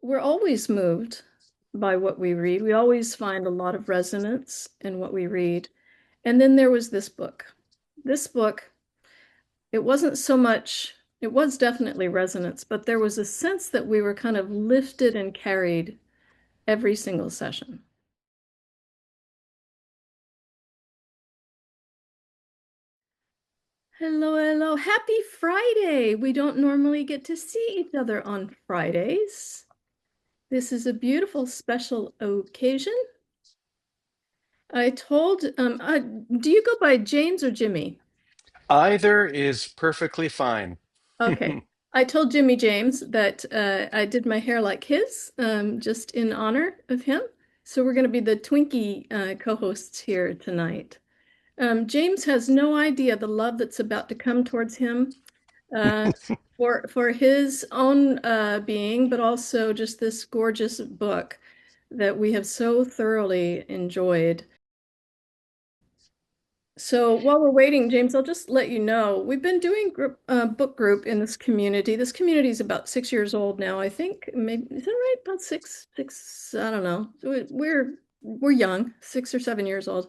We're always moved by what we read. We always find a lot of resonance in what we read. And then there was this book. This book, it wasn't so much, it was definitely resonance, but there was a sense that we were kind of lifted and carried every single session. Hello, hello. Happy Friday. We don't normally get to see each other on Fridays. This is a beautiful special occasion. I told, do you go by James or Jimmy? Either is perfectly fine. Okay. I told Jimmy James that I did my hair like his, just in honor of him. So we're going to be the Twinkie co-hosts here tonight. James has no idea the love that's about to come towards him uh, for his own being, but also just this gorgeous book that we have so thoroughly enjoyed. So while we're waiting, James, I'll just let you know we've been doing book group in this community. This community is about 6 years old now, I think. Maybe is that right? About six. I don't know. We're young, 6 or 7 years old,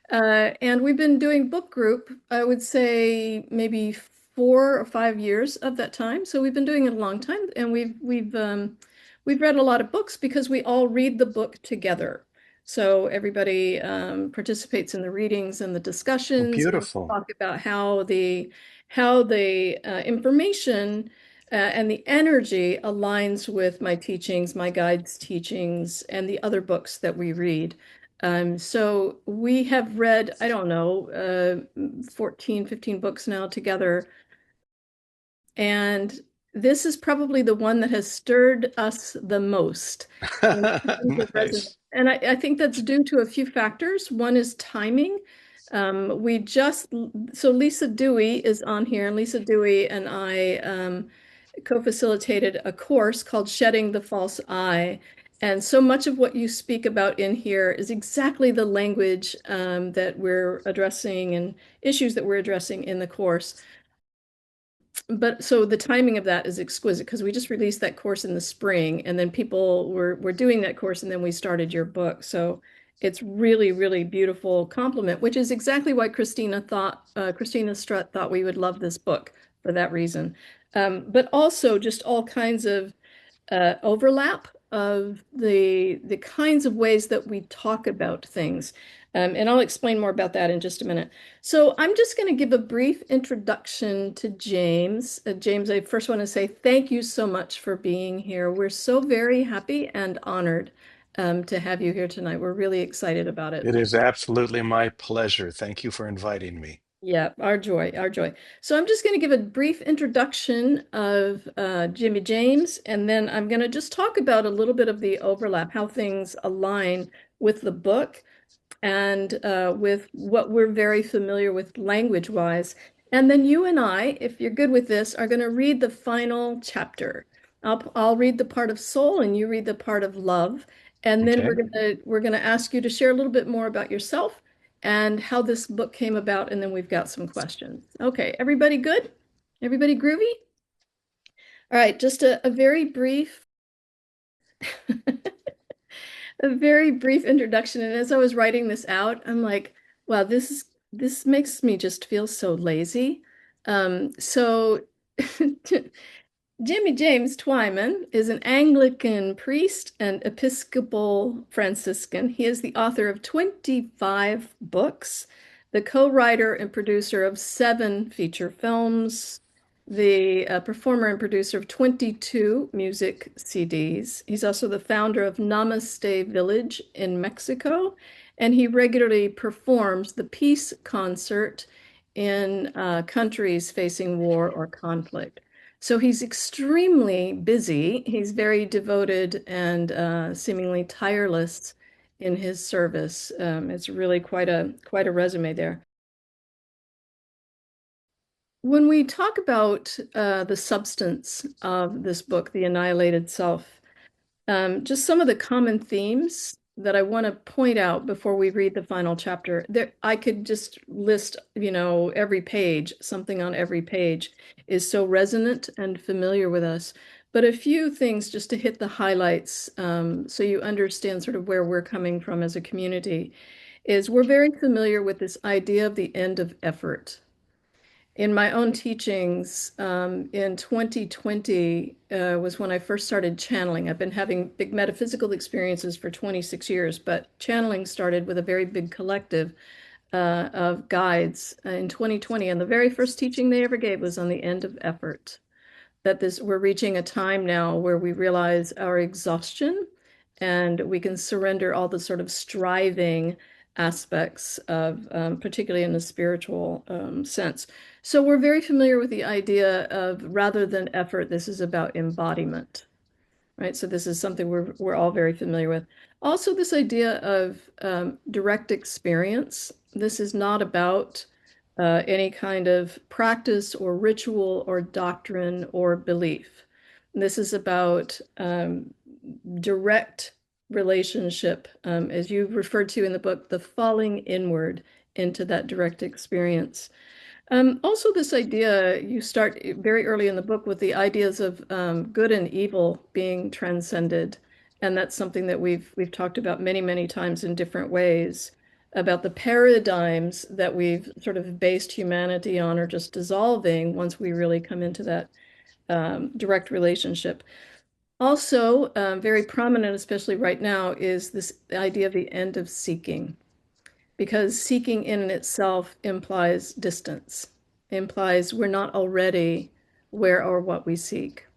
and we've been doing book group. I would say maybe 4 or 5 years of that time. So we've been doing it a long time, and we've read a lot of books because we all read the book together. So everybody participates in the readings and the Oh, discussions, and beautiful. talk about how the information and the energy aligns with my teachings, my guide's teachings, and the other books that we read. So we have read, I don't know, 14, 15 books now together. And this is probably the one that has stirred us the most in terms of resonance. Nice. And I think that's due to a few factors. One is timing. We just, so Lisa Dewey is on here, and Lisa Dewey and I co-facilitated a course called Shedding the False Eye. And so much of what you speak about in here is exactly the language that we're addressing and issues that we're addressing in the course. But so the timing of that is exquisite because we just released that course in the spring, and then people were doing that course, and then we started your book. So it's really, really beautiful compliment, which is exactly why Christina Strutt thought we would love this book for that reason. But also just all kinds of overlap of the kinds of ways that we talk about things. And I'll explain more about that in just a minute. So I'm just going to give a brief introduction to James. James, I first want to say thank you so much for being here. We're so very happy and honored to have you here tonight. We're really excited about it. It is absolutely my pleasure. Thank you for inviting me. Yeah, our joy, our joy. So I'm just going to give a brief introduction of Jimmy James, and then I'm going to just talk about a little bit of the overlap, how things align with the book and with what we're very familiar with language-wise. And then you and I, if you're good with this, are going to read the final chapter. I'll read the part of soul, and you read the part of love. And then Okay. we're gonna ask you to share a little bit more about yourself and how this book came about, and then we've got some questions. Okay, everybody good? Everybody groovy? All right, just a very brief a very brief introduction. And as I was writing this out, I'm like, wow, this makes me just feel so lazy. So Jimmy James Twyman is an Anglican priest and Episcopal Franciscan. He is the author of 25 books, the co-writer and producer of 7 feature films, the performer and producer of 22 music CDs. He's also the founder of Namaste Village in Mexico, and he regularly performs the Peace Concert in countries facing war or conflict. So he's extremely busy. He's very devoted and seemingly tireless in his service. It's really quite a resume there. When we talk about the substance of this book, The Annihilated Self, just some of the common themes that I want to point out before we read the final chapter. There, I could just list, every page, something on every page is so resonant and familiar with us. But a few things just to hit the highlights, so you understand sort of where we're coming from as a community, is we're very familiar with this idea of the end of effort. In my own teachings, in 2020 was when I first started channeling. I've been having big metaphysical experiences for 26 years, but channeling started with a very big collective of guides in 2020. And the very first teaching they ever gave was on the end of effort. That this we're reaching a time now where we realize our exhaustion and we can surrender all the sort of striving aspects of, particularly in the spiritual sense. So we're very familiar with the idea of rather than effort, this is about embodiment, right? So this is something we're all very familiar with. Also, this idea of direct experience. This is not about any kind of practice or ritual or doctrine or belief. This is about direct relationship, as you referred to in the book, the falling inward into that direct experience. Also, this idea, you start very early in the book with the ideas of good and evil being transcended. And that's something that we've talked about many, many times in different ways, about the paradigms that we've sort of based humanity on are just dissolving once we really come into that direct relationship. Also, very prominent, especially right now, is this idea of the end of seeking, because seeking in itself implies distance, implies we're not already where or what we seek.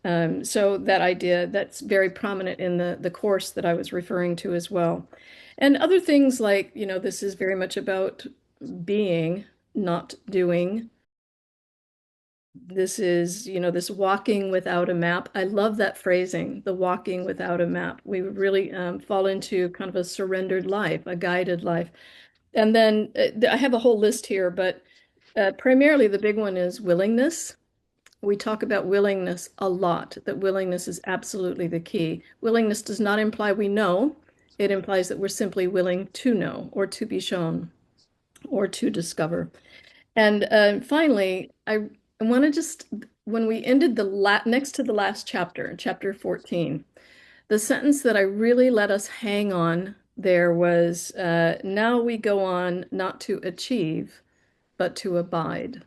So that idea, that's very prominent in the course that I was referring to as well. And other things like, this is very much about being, not doing. This is, this walking without a map. I love that phrasing, the walking without a map. We really fall into kind of a surrendered life, a guided life. And then I have a whole list here, but primarily the big one is willingness. We talk about willingness a lot, that willingness is absolutely the key. Willingness does not imply we know. It implies that we're simply willing to know or to be shown or to discover. And finally, I want to just, when we ended the next to the last chapter, chapter 14, the sentence that I really let us hang on there was, now we go on not to achieve, but to abide.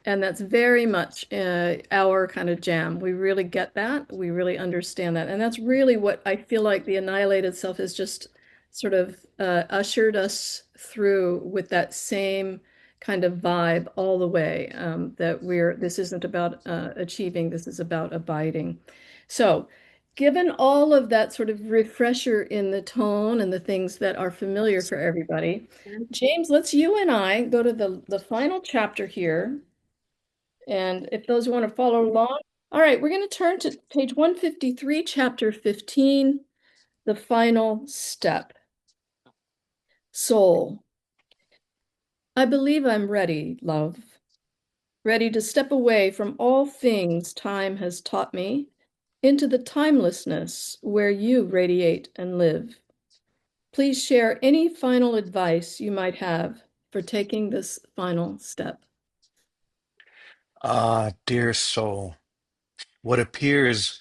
And that's very much our kind of jam. We really get that. We really understand that. And that's really what I feel like the annihilated self has just sort of ushered us through with that same kind of vibe all the way, that this isn't about achieving, this is about abiding. So, given all of that sort of refresher in the tone and the things that are familiar for everybody, James, let's you and I go to the final chapter here. And if those want to follow along, all right, we're going to turn to page 153, chapter 15, the final step. Soul. I believe I'm ready, love. Ready to step away from all things time has taught me into the timelessness where you radiate and live. Please share any final advice you might have for taking this final step. Ah, dear soul, what appears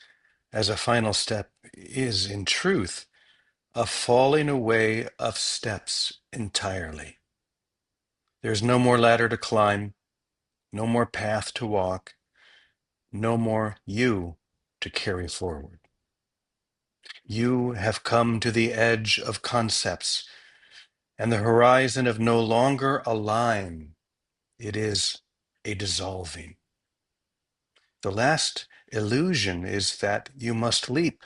as a final step is, in truth, a falling away of steps entirely. There's no more ladder to climb, no more path to walk, no more you to carry forward. You have come to the edge of concepts and the horizon of no longer a line. It is a dissolving. The last illusion is that you must leap,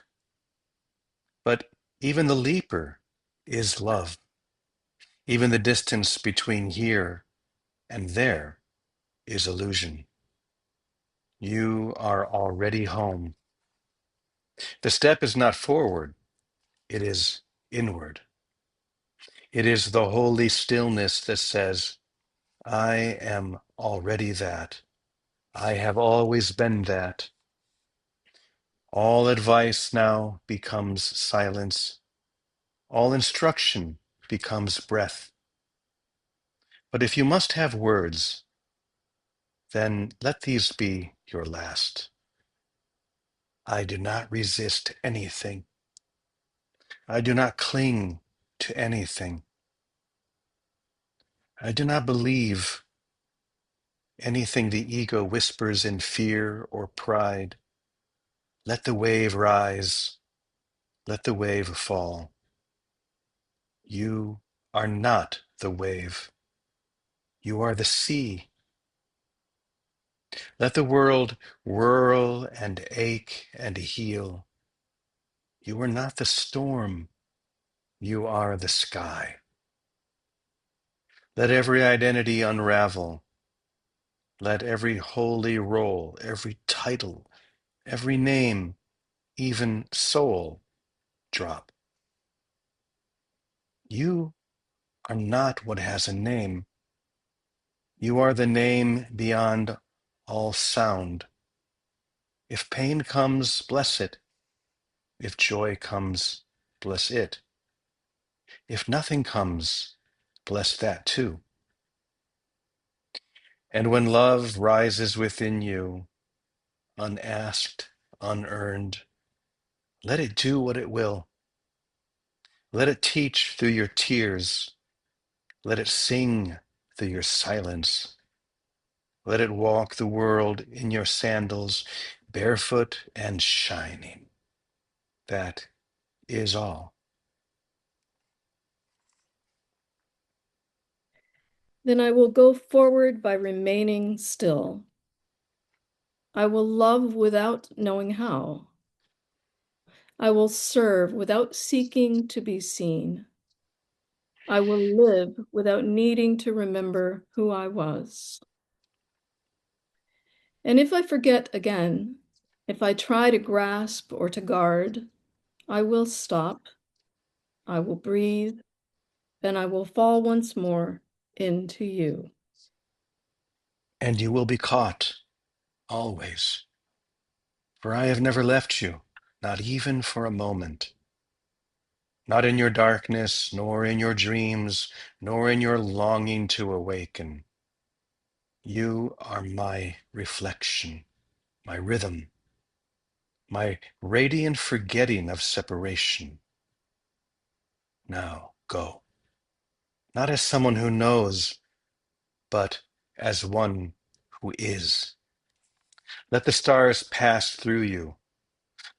but even the leaper is love. Even the distance between here and there is illusion. You are already home. The step is not forward, it is inward. It is the holy stillness that says, I am already that. I have always been that. All advice now becomes silence. All instruction becomes breath. But if you must have words, then let these be your last. I do not resist anything. I do not cling to anything. I do not believe anything the ego whispers in fear or pride. Let the wave rise. Let the wave fall. You are not the wave. You are the sea. Let the world whirl and ache and heal. You are not the storm. You are the sky. Let every identity unravel. Let every holy role, every title, every name, even soul, drop. You are not what has a name. You are the name beyond all sound. If pain comes, bless it. If joy comes, bless it. If nothing comes, bless that too. And when love rises within you, unasked, unearned, let it do what it will. Let it teach through your tears. Let it sing through your silence. Let it walk the world in your sandals, barefoot and shining. That is all. Then I will go forward by remaining still. I will love without knowing how. I will serve without seeking to be seen. I will live without needing to remember who I was. And if I forget again, if I try to grasp or to guard, I will stop, I will breathe, and I will fall once more into you. And you will be caught, always. For I have never left you, not even for a moment. Not in your darkness, nor in your dreams, nor in your longing to awaken. You are my reflection, my rhythm, my radiant forgetting of separation. Now go. Not as someone who knows, but as one who is. Let the stars pass through you.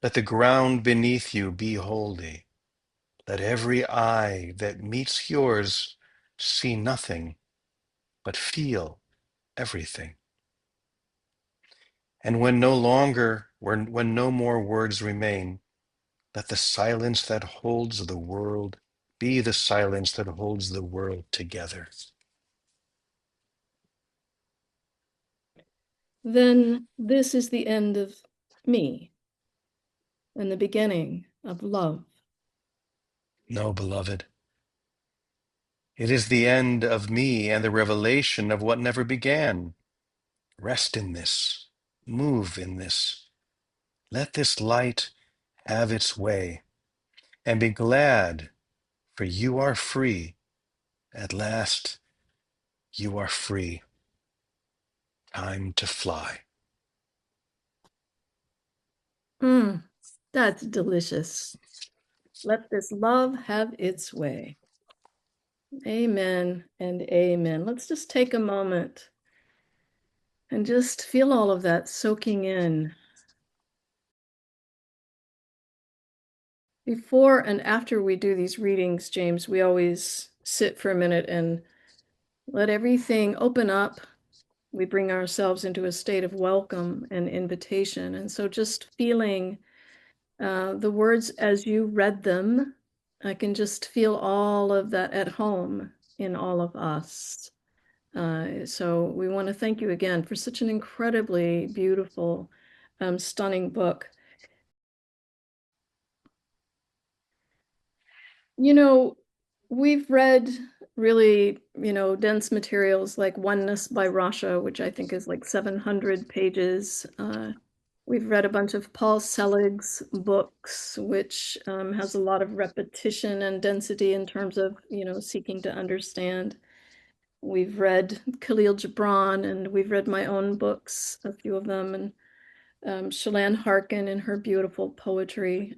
Let the ground beneath you be holy. Let every eye that meets yours see nothing, but feel everything. And when no more words remain, let the silence that holds the world be the silence that holds the world together. Then this is the end of me and the beginning of love. No, beloved, it is the end of me and the revelation of what never began. Rest in this, move in this. Let this light have its way, and be glad, for you are free. At last, you are free. Time to fly. Mm, that's delicious. Let this love have its way. Amen and amen. Let's just take a moment and just feel all of that soaking in. Before and after we do these readings, James, we always sit for a minute and let everything open up. We bring ourselves into a state of welcome and invitation. And so just feeling the words as you read them, I can just feel all of that at home in all of us. So we want to thank you again for such an incredibly beautiful, stunning book. You know, we've read really, dense materials like Oneness by Rasha, which I think is like 700 pages. We've read a bunch of Paul Selig's books, which has a lot of repetition and density in terms of, seeking to understand. We've read Khalil Gibran and we've read my own books, a few of them, and Shalane Harkin and her beautiful poetry.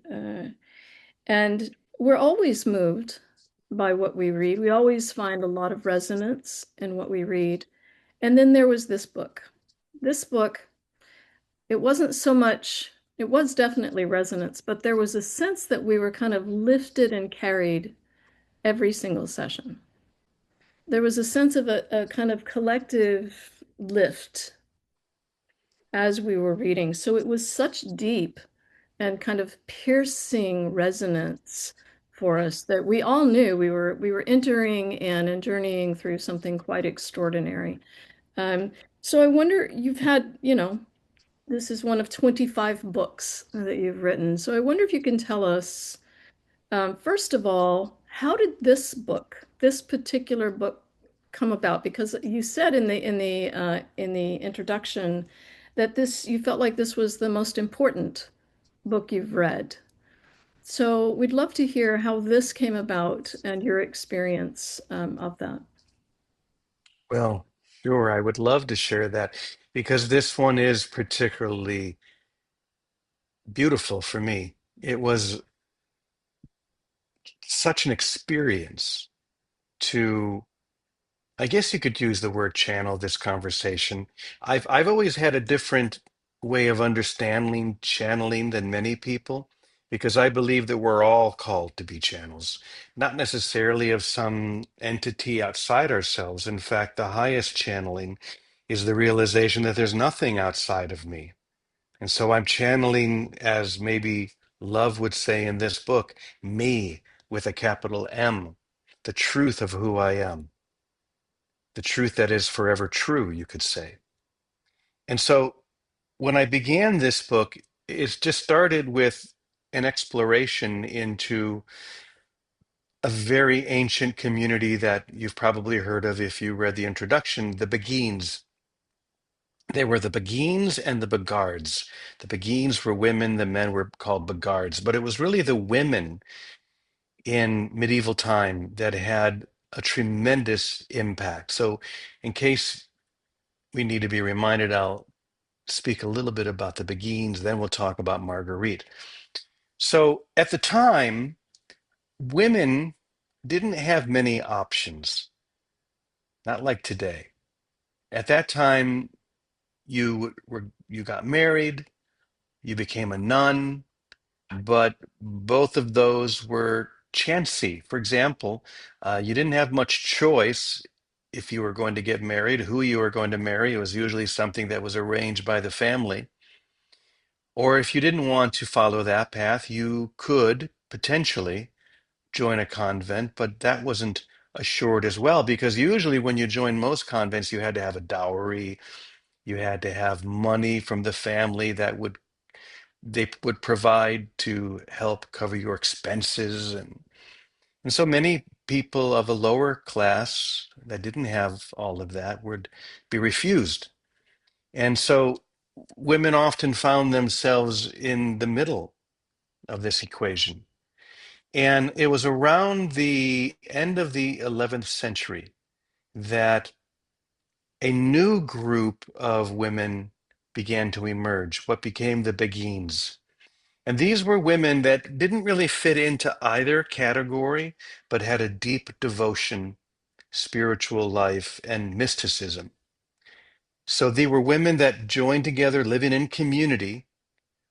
And we're always moved by what we read. We always find a lot of resonance in what we read. And then there was this book. This book, it wasn't so much, it was definitely resonance, but there was a sense that we were kind of lifted and carried every single session. There was a sense of a kind of collective lift as we were reading. So it was such deep and kind of piercing resonance for us that we all knew we were entering and journeying through something quite extraordinary. Um, so I wonder, you've had, this is one of 25 books that you've written. So I wonder if you can tell us, first of all, how did this particular book come about? Because you said in the introduction that you felt like this was the most important book you've read. So we'd love to hear how this came about and your experience of that. Well, sure, I would love to share that because this one is particularly beautiful for me. It was such an experience to, I guess you could use the word channel this conversation. I've always had a different way of understanding channeling than many people because I believe that we're all called to be channels, not necessarily of some entity outside ourselves. In fact, the highest channeling is the realization that there's nothing outside of me. And so I'm channeling, as maybe Love would say in this book, me with a capital M, the truth of who I am, the truth that is forever true, you could say. And so when I began this book, it just started with an exploration into a very ancient community that you've probably heard of if you read the introduction, the Beguines. They were the Beguines and the Begards. The Beguines were women, the men were called Begards. But it was really the women in medieval time that had a tremendous impact. So, in case we need to be reminded, I'll speak a little bit about the Beguines, then we'll talk about Marguerite. So, at the time, women didn't have many options, not like today. At that time, you got married, you became a nun, but both of those were chancy. For example, you didn't have much choice if you were going to get married, who you were going to marry. It was usually something that was arranged by the family. Or if you didn't want to follow that path, you could potentially join a convent, but that wasn't assured as well, because usually when you join most convents, you had to have a dowry, you had to have money from the family that they would provide to help cover your expenses. And so many people of a lower class that didn't have all of that would be refused. And so women often found themselves in the middle of this equation. And it was around the end of the 11th century that a new group of women began to emerge, what became the Beguines. And these were women that didn't really fit into either category, but had a deep devotion, spiritual life, and mysticism. So they were women that joined together, living in community,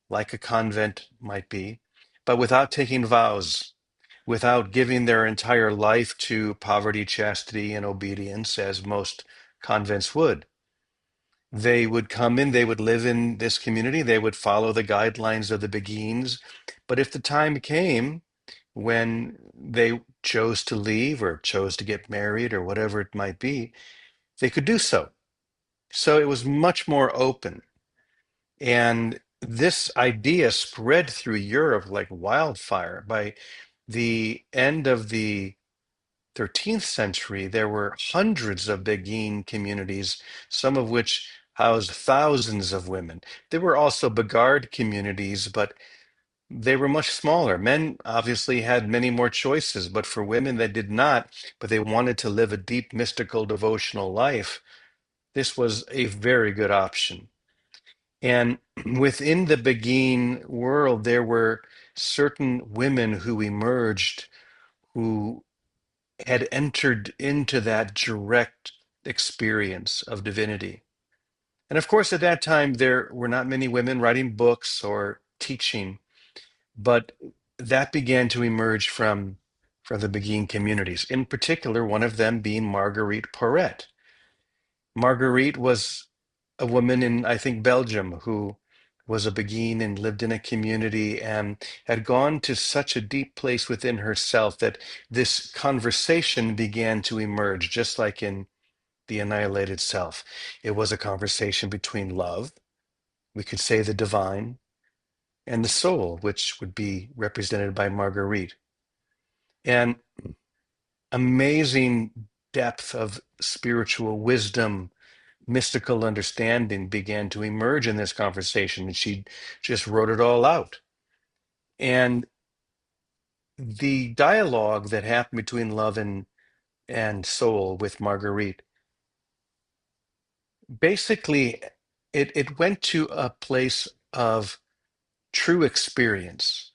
like a convent might be, but without taking vows, without giving their entire life to poverty, chastity, and obedience, as most convents would. They would come in, they would live in this community, they would follow the guidelines of the Beguines. But if the time came when they chose to leave or chose to get married or whatever it might be, they could do so. So it was much more open. And this idea spread through Europe like wildfire. By the end of the 13th century, there were hundreds of Beguine communities, some of which housed thousands of women. There were also Begard communities, but they were much smaller. Men obviously had many more choices, but for women that did not, but they wanted to live a deep, mystical, devotional life, this was a very good option. And within the Beguine world, there were certain women who emerged who had entered into that direct experience of divinity. And of course, at that time, there were not many women writing books or teaching, but that began to emerge from the Beguine communities. In particular, one of them being Marguerite Porete. Marguerite was a woman in, I think, Belgium who was a Beguine and lived in a community and had gone to such a deep place within herself that this conversation began to emerge, just like in The Annihilated Self. It was a conversation between love, we could say the divine, and the soul, which would be represented by Marguerite. And amazing depth of spiritual wisdom, mystical understanding began to emerge in this conversation, and she just wrote it all out. And the dialogue that happened between love and soul with Marguerite, basically, it went to a place of true experience.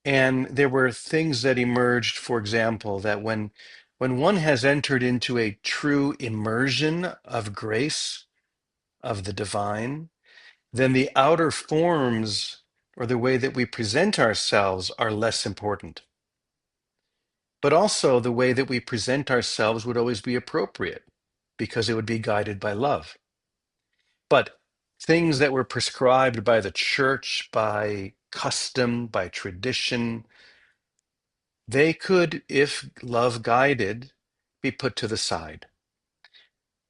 And there were things that emerged, for example, that when one has entered into a true immersion of grace, of the divine, then the outer forms or the way that we present ourselves are less important. But also the way that we present ourselves would always be appropriate because it would be guided by love. But things that were prescribed by the church, by custom, by tradition, they could, if love guided, be put to the side.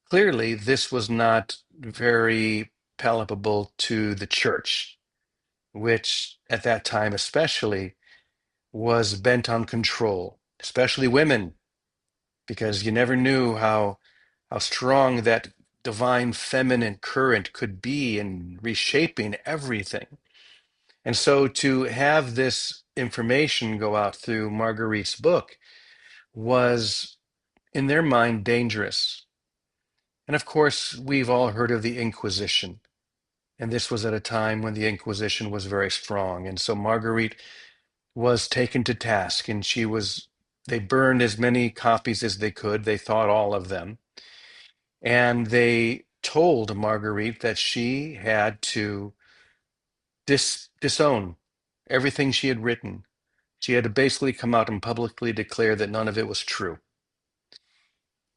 Clearly, this was not very palatable to the church, which at that time especially was bent on control, especially women, because you never knew how strong that divine feminine current could be in reshaping everything. And so to have this information go out through Marguerite's book was, in their mind, dangerous. And of course, we've all heard of the Inquisition. And this was at a time when the Inquisition was very strong. And so Marguerite was taken to task, and they burned as many copies as they could. They thought all of them. And they told Marguerite that she had to disown everything she had written. She had to basically come out and publicly declare that none of it was true.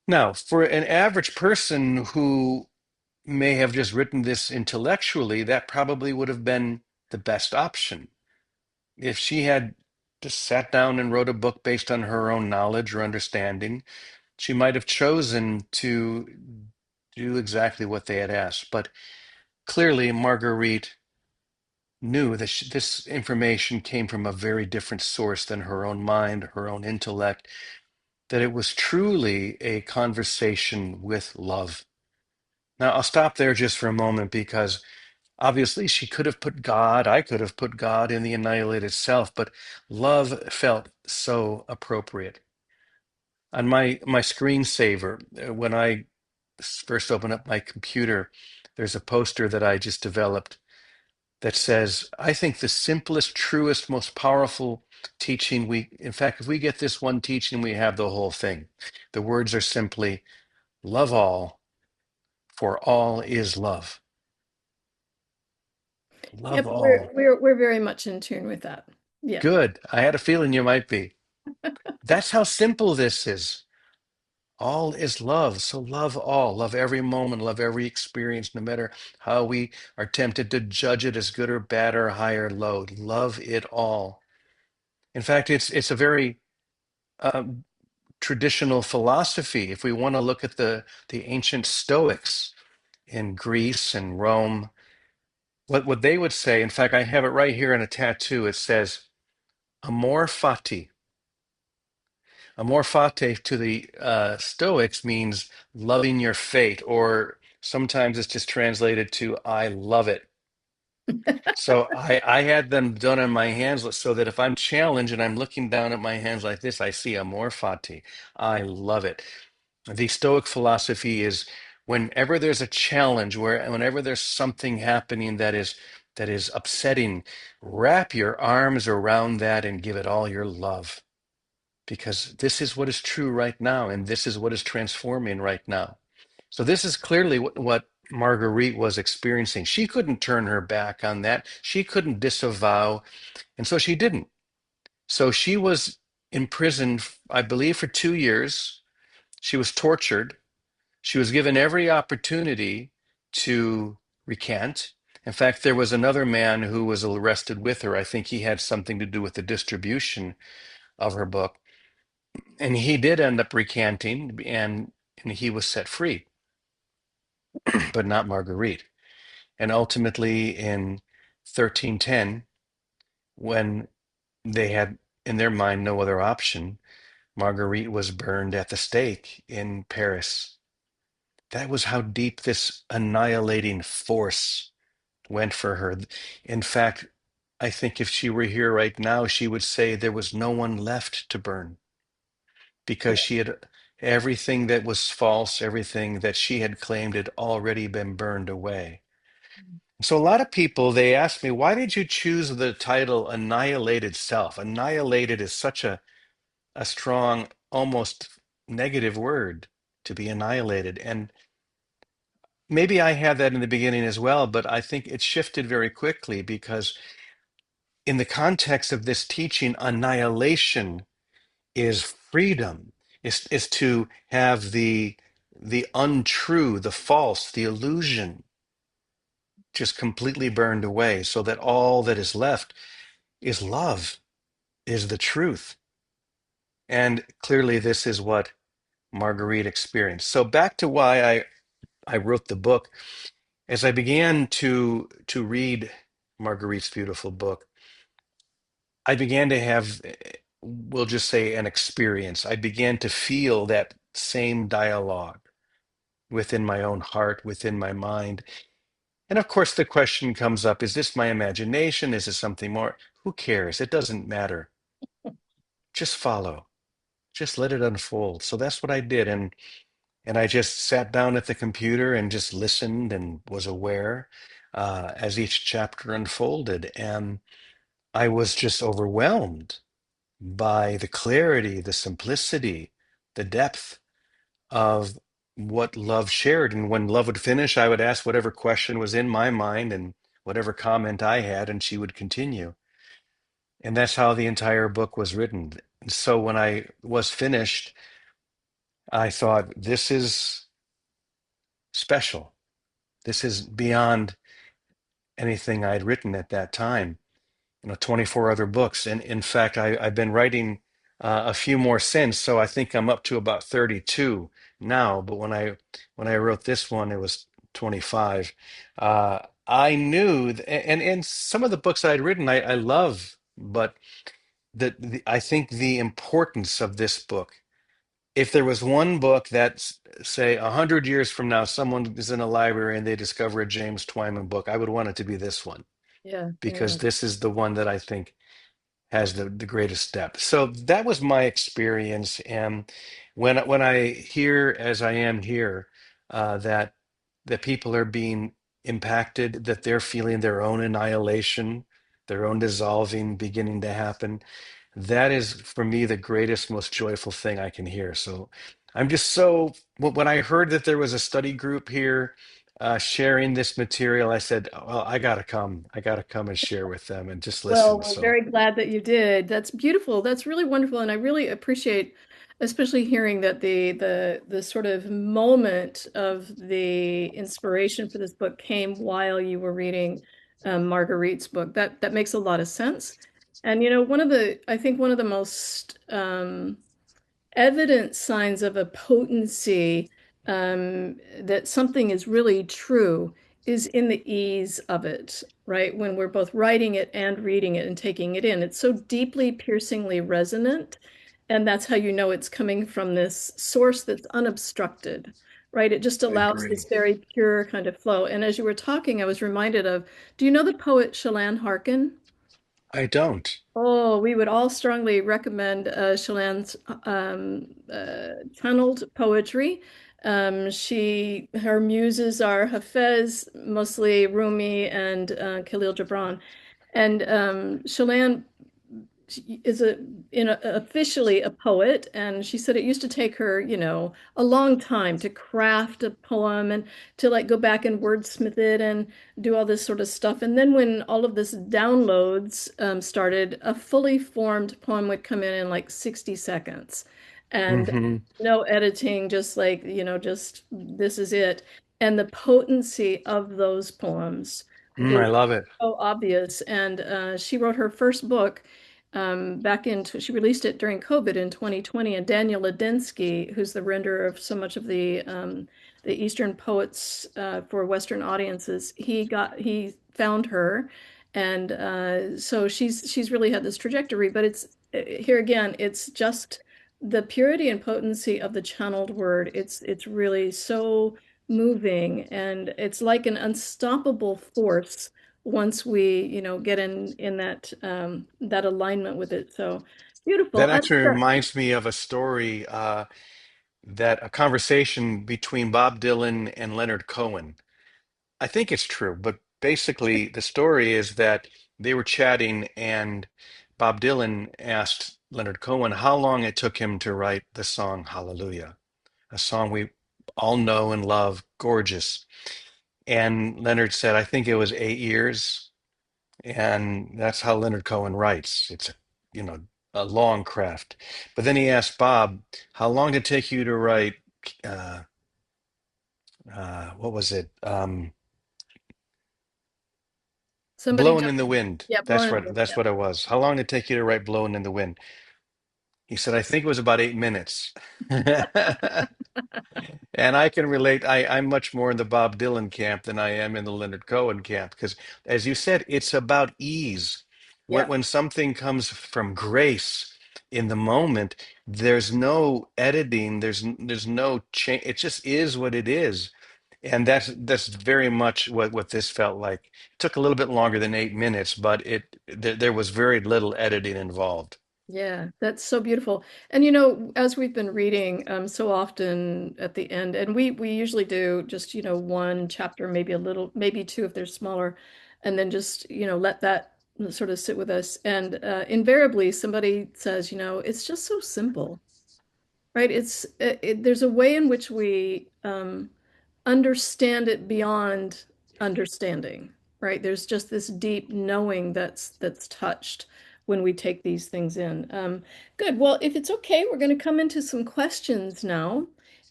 Now, for an average person who may have just written this intellectually, that probably would have been the best option. If she had just sat down and wrote a book based on her own knowledge or understanding, she might have chosen to do exactly what they had asked. But clearly, Marguerite knew that this information came from a very different source than her own mind, her own intellect, that it was truly a conversation with love. Now, I'll stop there just for a moment because obviously she could have put God, I could have put God in the annihilated self, but love felt so appropriate. On my screensaver, when I first open up my computer, there's a poster that I just developed that says, I think the simplest, truest, most powerful teaching in fact, if we get this one teaching, we have the whole thing. The words are simply, love all, for all is love. Love Yep, all. we're very much in tune with that. Yeah. Good. I had a feeling you might be. That's how simple this is. All is love. So love all. Love every moment. Love every experience, no matter how we are tempted to judge it as good or bad or high or low. Love it all. In fact, it's a very um, traditional philosophy. If we want to look at the ancient Stoics in Greece and Rome, what they would say, in fact, I have it right here in a tattoo. It says, amor fati. Amor fati to the Stoics means loving your fate, or sometimes it's just translated to I love it. So I had them done on my hands so that if I'm challenged and I'm looking down at my hands like this, I see amor fati. I love it. The Stoic philosophy is Whenever there's a challenge, whenever there's something happening that is upsetting, wrap your arms around that and give it all your love, because this is what is true right now, and this is what is transforming right now. So this is clearly what Marguerite was experiencing. She couldn't turn her back on that. She couldn't disavow, and so she didn't. So she was imprisoned, I believe, for 2 years. She was tortured. She was given every opportunity to recant. In fact, there was another man who was arrested with her. I think he had something to do with the distribution of her book. And he did end up recanting, and he was set free, but not Marguerite. And ultimately, in 1310, when they had in their mind no other option, Marguerite was burned at the stake in Paris. That was how deep this annihilating force went for her. In fact, I think if she were here right now, she would say there was no one left to burn, because she had everything that was false, everything that she had claimed had already been burned away. So a lot of people, they ask me, why did you choose the title Annihilated Self? Annihilated is such a strong, almost negative word, to be annihilated. And maybe I had that in the beginning as well, but I think it shifted very quickly, because in the context of this teaching, annihilation is freedom, is to have the untrue, the false, the illusion just completely burned away, so that all that is left is love, is the truth. And clearly this is what Marguerite experienced. So back to why I wrote the book. As I began to read Marguerite's beautiful book, I began to have, we'll just say, an experience. I began to feel that same dialogue within my own heart, within my mind. And of course, the question comes up, is this my imagination? Is it something more? Who cares? It doesn't matter. Just follow. Just let it unfold. So that's what I did. And I just sat down at the computer and just listened and was aware as each chapter unfolded. And I was just overwhelmed by the clarity, the simplicity, the depth of what love shared. And when love would finish, I would ask whatever question was in my mind and whatever comment I had, and she would continue. And that's how the entire book was written. And so when I was finished, I thought, this is special. This is beyond anything I'd written at that time. 24 other books. And in fact, I've been writing a few more since, so I think I'm up to about 32 now. But when I wrote this one, it was 25. I knew, and some of the books I'd written, I love, but I think the importance of this book. If there was one book that, say, 100 years from now, someone is in a library and they discover a James Twyman book, I would want it to be this one, Yeah, because yeah. this is the one that I think has the greatest depth. So that was my experience. And when I hear, as I am here, that people are being impacted, that they're feeling their own annihilation, their own dissolving beginning to happen, that is for me the greatest, most joyful thing I can hear. So I'm just so, when I heard that there was a study group here sharing this material, I said, well, I gotta come. I gotta come and share with them and just Well, listen. we're So very glad that you did. That's beautiful. That's really wonderful, and I really appreciate, especially hearing that the sort of moment of the inspiration for this book came while you were reading Marguerite's book. That makes a lot of sense. And I think one of the most evident signs of a potency that something is really true is in the ease of it, right? When we're both writing it and reading it and taking it in, it's so deeply, piercingly resonant. And that's how you know it's coming from this source that's unobstructed, right? It just I allows agree. this very pure kind of flow. And as you were talking, I was reminded of, do you know the poet Shalane Harkin? I don't. Oh, we would all strongly recommend Chelan's channeled poetry. Her muses are Hafez, mostly Rumi, and Khalil Gibran. And Shalane is officially a poet, and she said it used to take her, a long time to craft a poem and to like go back and wordsmith it and do all this sort of stuff. And then when all of this downloads started, a fully formed poem would come in like 60 seconds, and Hmm. no editing, just like, just this is it. And the potency of those poems I was love it. so obvious. And she wrote her first book she released it during COVID in 2020. And Daniel Ladinsky, who's the renderer of so much of the Eastern poets for Western audiences, he found her, and so she's really had this trajectory. But it's here again, it's just the purity and potency of the channeled word. It's really so moving, and it's like an unstoppable force once we, get in that alignment with it. So beautiful. That actually reminds me of a story that a conversation between Bob Dylan and Leonard Cohen. I think it's true, but basically the story is that they were chatting and Bob Dylan asked Leonard Cohen how long it took him to write the song Hallelujah, a song we all know and love, gorgeous. And Leonard said, I think it was 8 years. And that's how Leonard Cohen writes. It's, you know, a long craft. But then he asked Bob, how long did it take you to write, uh, what was it? Somebody Blowing just, in the Wind. yeah, That's blowing what it. that's what it was. How long did it take you to write Blowing in the Wind? He said, I think it was about 8 minutes. And I can relate. I'm much more in the Bob Dylan camp than I am in the Leonard Cohen camp because, as you said, it's about ease. When Yeah. when something comes from grace in the moment, there's no editing. There's no change. It just is what it is, and that's very much what this felt like. It took a little bit longer than 8 minutes, but there was very little editing involved. Yeah, that's so beautiful. And as we've been reading so often at the end, and we usually do just, one chapter, maybe a little, maybe two if they're smaller, and then just, let that sort of sit with us. And invariably somebody says, it's just so simple. Right? There's a way in which we understand it beyond understanding, right? There's just this deep knowing that's touched when we take these things in. Good. Well, if it's okay, we're going to come into some questions now.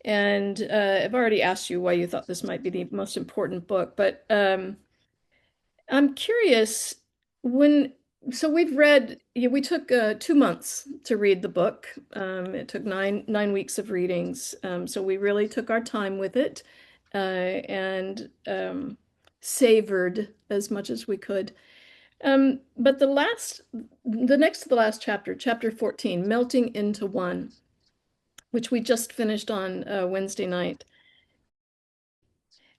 And I've already asked you why you thought this might be the most important book, but I'm curious when, so we've read, yeah, we took 2 months to read the book. It took nine weeks of readings. So we really took our time with it and savored as much as we could. But the next to the last chapter, chapter 14, Melting into One, which we just finished on Wednesday night.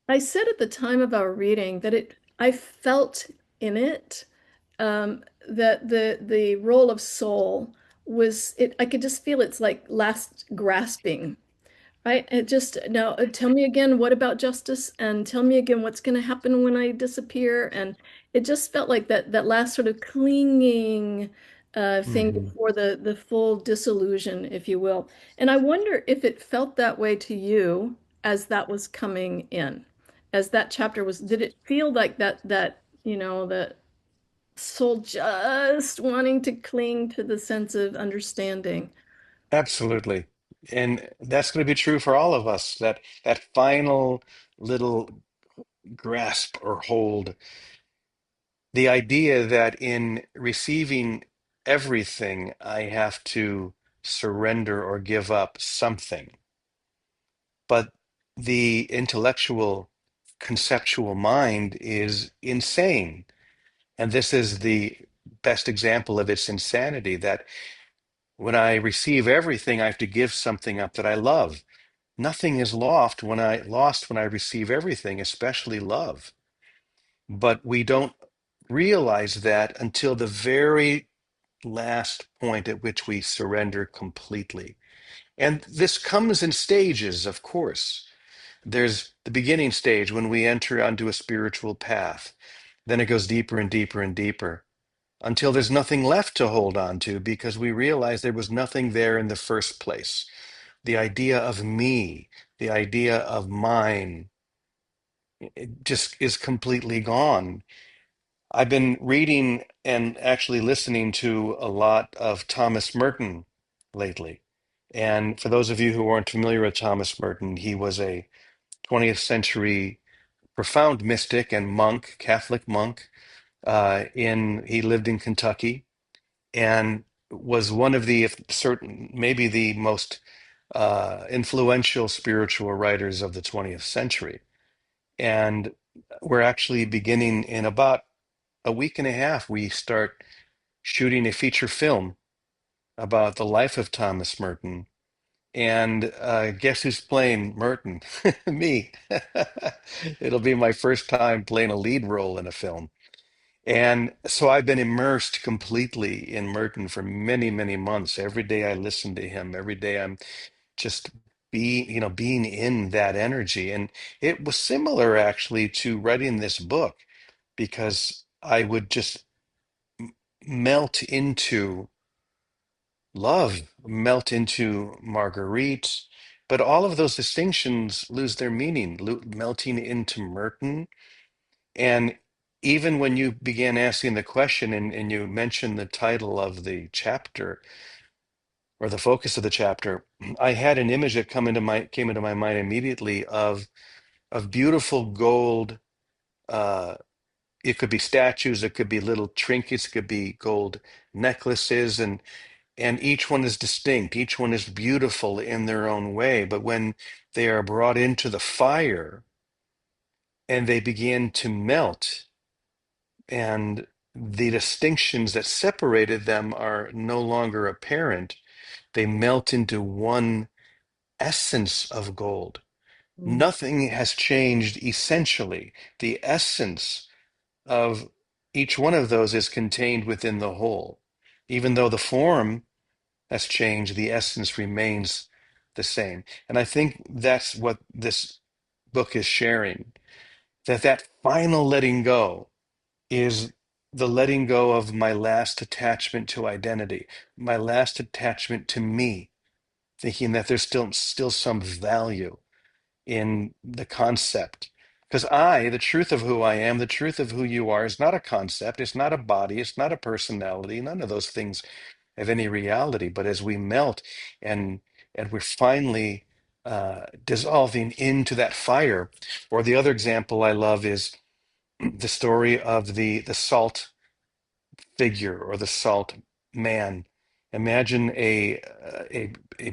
I said at the time of our reading that I felt in it that the role of soul was it. I could just feel its like last grasping, right? It just now tell me again what about justice, and tell me again what's going to happen when I disappear, and it just felt like that last sort of clinging thing Hmm. before the full disillusion, if you will. And I wonder if it felt that way to you as that was coming in, as that chapter was. Did it feel like that that soul just wanting to cling to the sense of understanding? Absolutely. And that's going to be true for all of us. That final little grasp or hold. The idea that in receiving everything, I have to surrender or give up something. But the intellectual, conceptual mind is insane. And this is the best example of its insanity that when I receive everything, I have to give something up that I love. Nothing is lost when I receive everything, especially love. But we don't realize that until the very last point at which we surrender completely. And this comes in stages, of course. There's the beginning stage when we enter onto a spiritual path. Then it goes deeper and deeper and deeper until there's nothing left to hold on to because we realize there was nothing there in the first place. The idea of me, the idea of mine, it just is completely gone. I've been reading and actually listening to a lot of Thomas Merton lately. And for those of you who aren't familiar with Thomas Merton, he was a 20th century profound mystic and monk, Catholic monk. He lived in Kentucky and was one of the, if certain, maybe the most influential spiritual writers of the 20th century. And we're actually beginning in about a week and a half, we start shooting a feature film about the life of Thomas Merton. And guess who's playing Merton? Me. It'll be my first time playing a lead role in a film. And so I've been immersed completely in Merton for many, many months. Every day I listen to him. Every day I'm just being in that energy. And it was similar actually to writing this book because I would just melt into love, melt into Marguerite. But all of those distinctions lose their meaning, melting into Merton. And even when you began asking the question and you mentioned the title of the chapter or the focus of the chapter, I had an image that came into my mind immediately of beautiful gold. Uh, it could be statues, it could be little trinkets, it could be gold necklaces, and each one is distinct. Each one is beautiful in their own way. But when they are brought into the fire and they begin to melt, and the distinctions that separated them are no longer apparent, they melt into one essence of gold. Mm. Nothing has changed essentially. The essence of each one of those is contained within the whole. Even though the form has changed, the essence remains the same. And I think that's what this book is sharing, that final letting go is the letting go of my last attachment to identity, my last attachment to me, thinking that there's still some value in the concept. Because the truth of who I am, the truth of who you are, is not a concept. It's not a body. It's not a personality. None of those things have any reality. But as we melt and we're finally dissolving into that fire, or the other example I love is the story of the salt figure or the salt man. Imagine a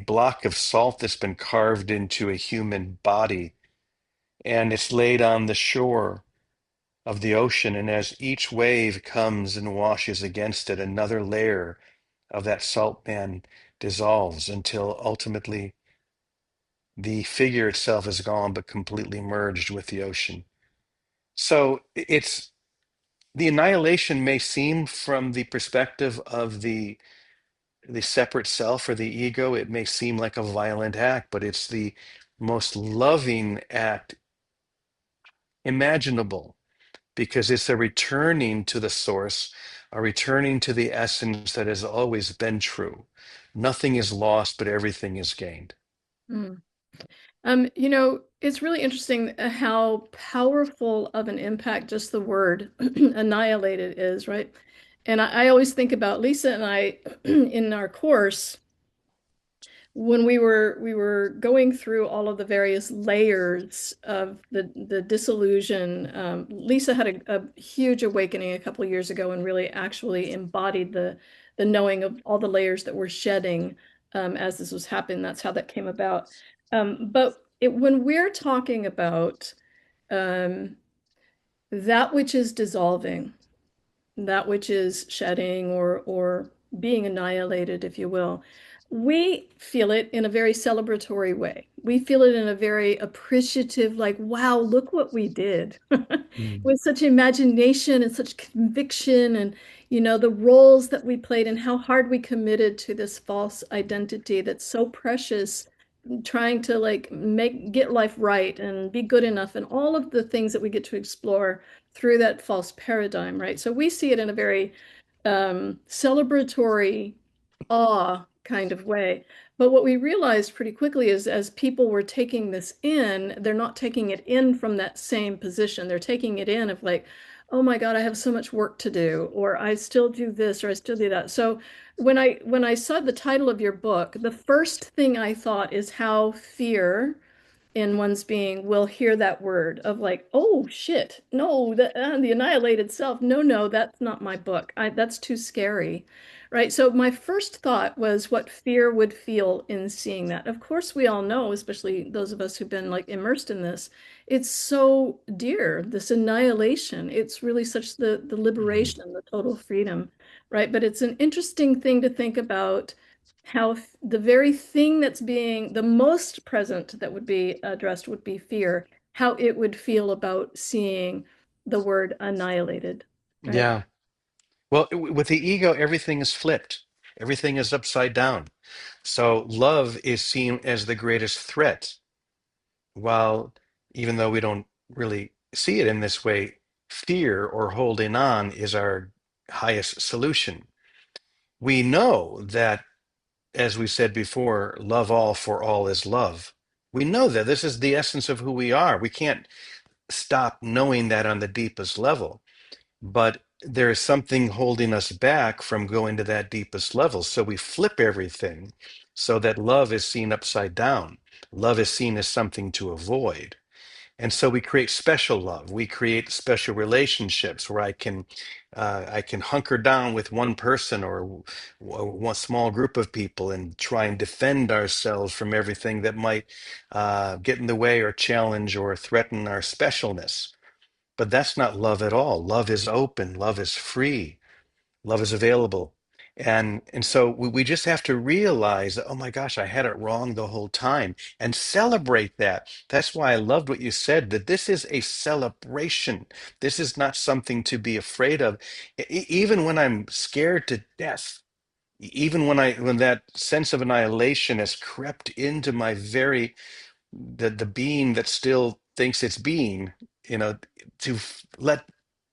block of salt that's been carved into a human body, and it's laid on the shore of the ocean. And as each wave comes and washes against it, another layer of that salt man dissolves until ultimately the figure itself is gone, but completely merged with the ocean. So it's the annihilation may seem from the perspective of the separate self or the ego, it may seem like a violent act, but it's the most loving act imaginable because it's a returning to the source, a returning to the essence that has always been true. Nothing is lost, but everything is gained. Mm. It's really interesting how powerful of an impact just the word annihilated is, right? And I always think about Lisa and I in our course when we were going through all of the various layers of the disillusion. Lisa had a huge awakening a couple of years ago and really actually embodied the knowing of all the layers that were shedding as this was happening. That's how that came about. When we're talking about um, that which is dissolving, that which is shedding or being annihilated, if you will, we feel it in a very celebratory way. We feel it in a very appreciative, like, wow, look what we did Mm. with such imagination and such conviction. And, the roles that we played and how hard we committed to this false identity that's so precious, trying to like get life right and be good enough and all of the things that we get to explore through that false paradigm, right? So we see it in a very celebratory, awe kind of way. But what we realized pretty quickly is as people were taking this in, they're not taking it in from that same position. They're taking it in of like, oh my God, I have so much work to do, or I still do this, or I still do that. So when I saw the title of your book, the first thing I thought is how fear in one's being will hear that word of like, oh shit, no, the annihilated self. No, no, that's not my book. That's too scary, right? So my first thought was what fear would feel in seeing that. Of course, we all know, especially those of us who've been like immersed in this, it's so dear, this annihilation. It's really such the Mhm. liberation, the total freedom, right? But it's an interesting thing to think about how the very thing that's being the most present that would be addressed would be fear, how it would feel about seeing the word annihilated, right? Yeah. Well, with the ego, everything is flipped. Everything is upside down. So love is seen as the greatest threat, while even though we don't really see it in this way, fear or holding on is our highest solution. We know that, as we said before, love all for all is love. We know that this is the essence of who we are. We can't stop knowing that on the deepest level. But there is something holding us back from going to that deepest level. So we flip everything so that love is seen upside down. Love is seen as something to avoid. And so we create special love. We create special relationships where I can hunker down with one person or one small group of people and try and defend ourselves from everything that might get in the way or challenge or threaten our specialness. But that's not love at all. Love is open. Love is free. Love is available. And so we just have to realize that, oh my gosh, I had it wrong the whole time and celebrate that. That's why I loved what you said, that this is a celebration. This is not something to be afraid of. Even when I'm scared to death, even when that sense of annihilation has crept into my very the being that still thinks it's being, you know, let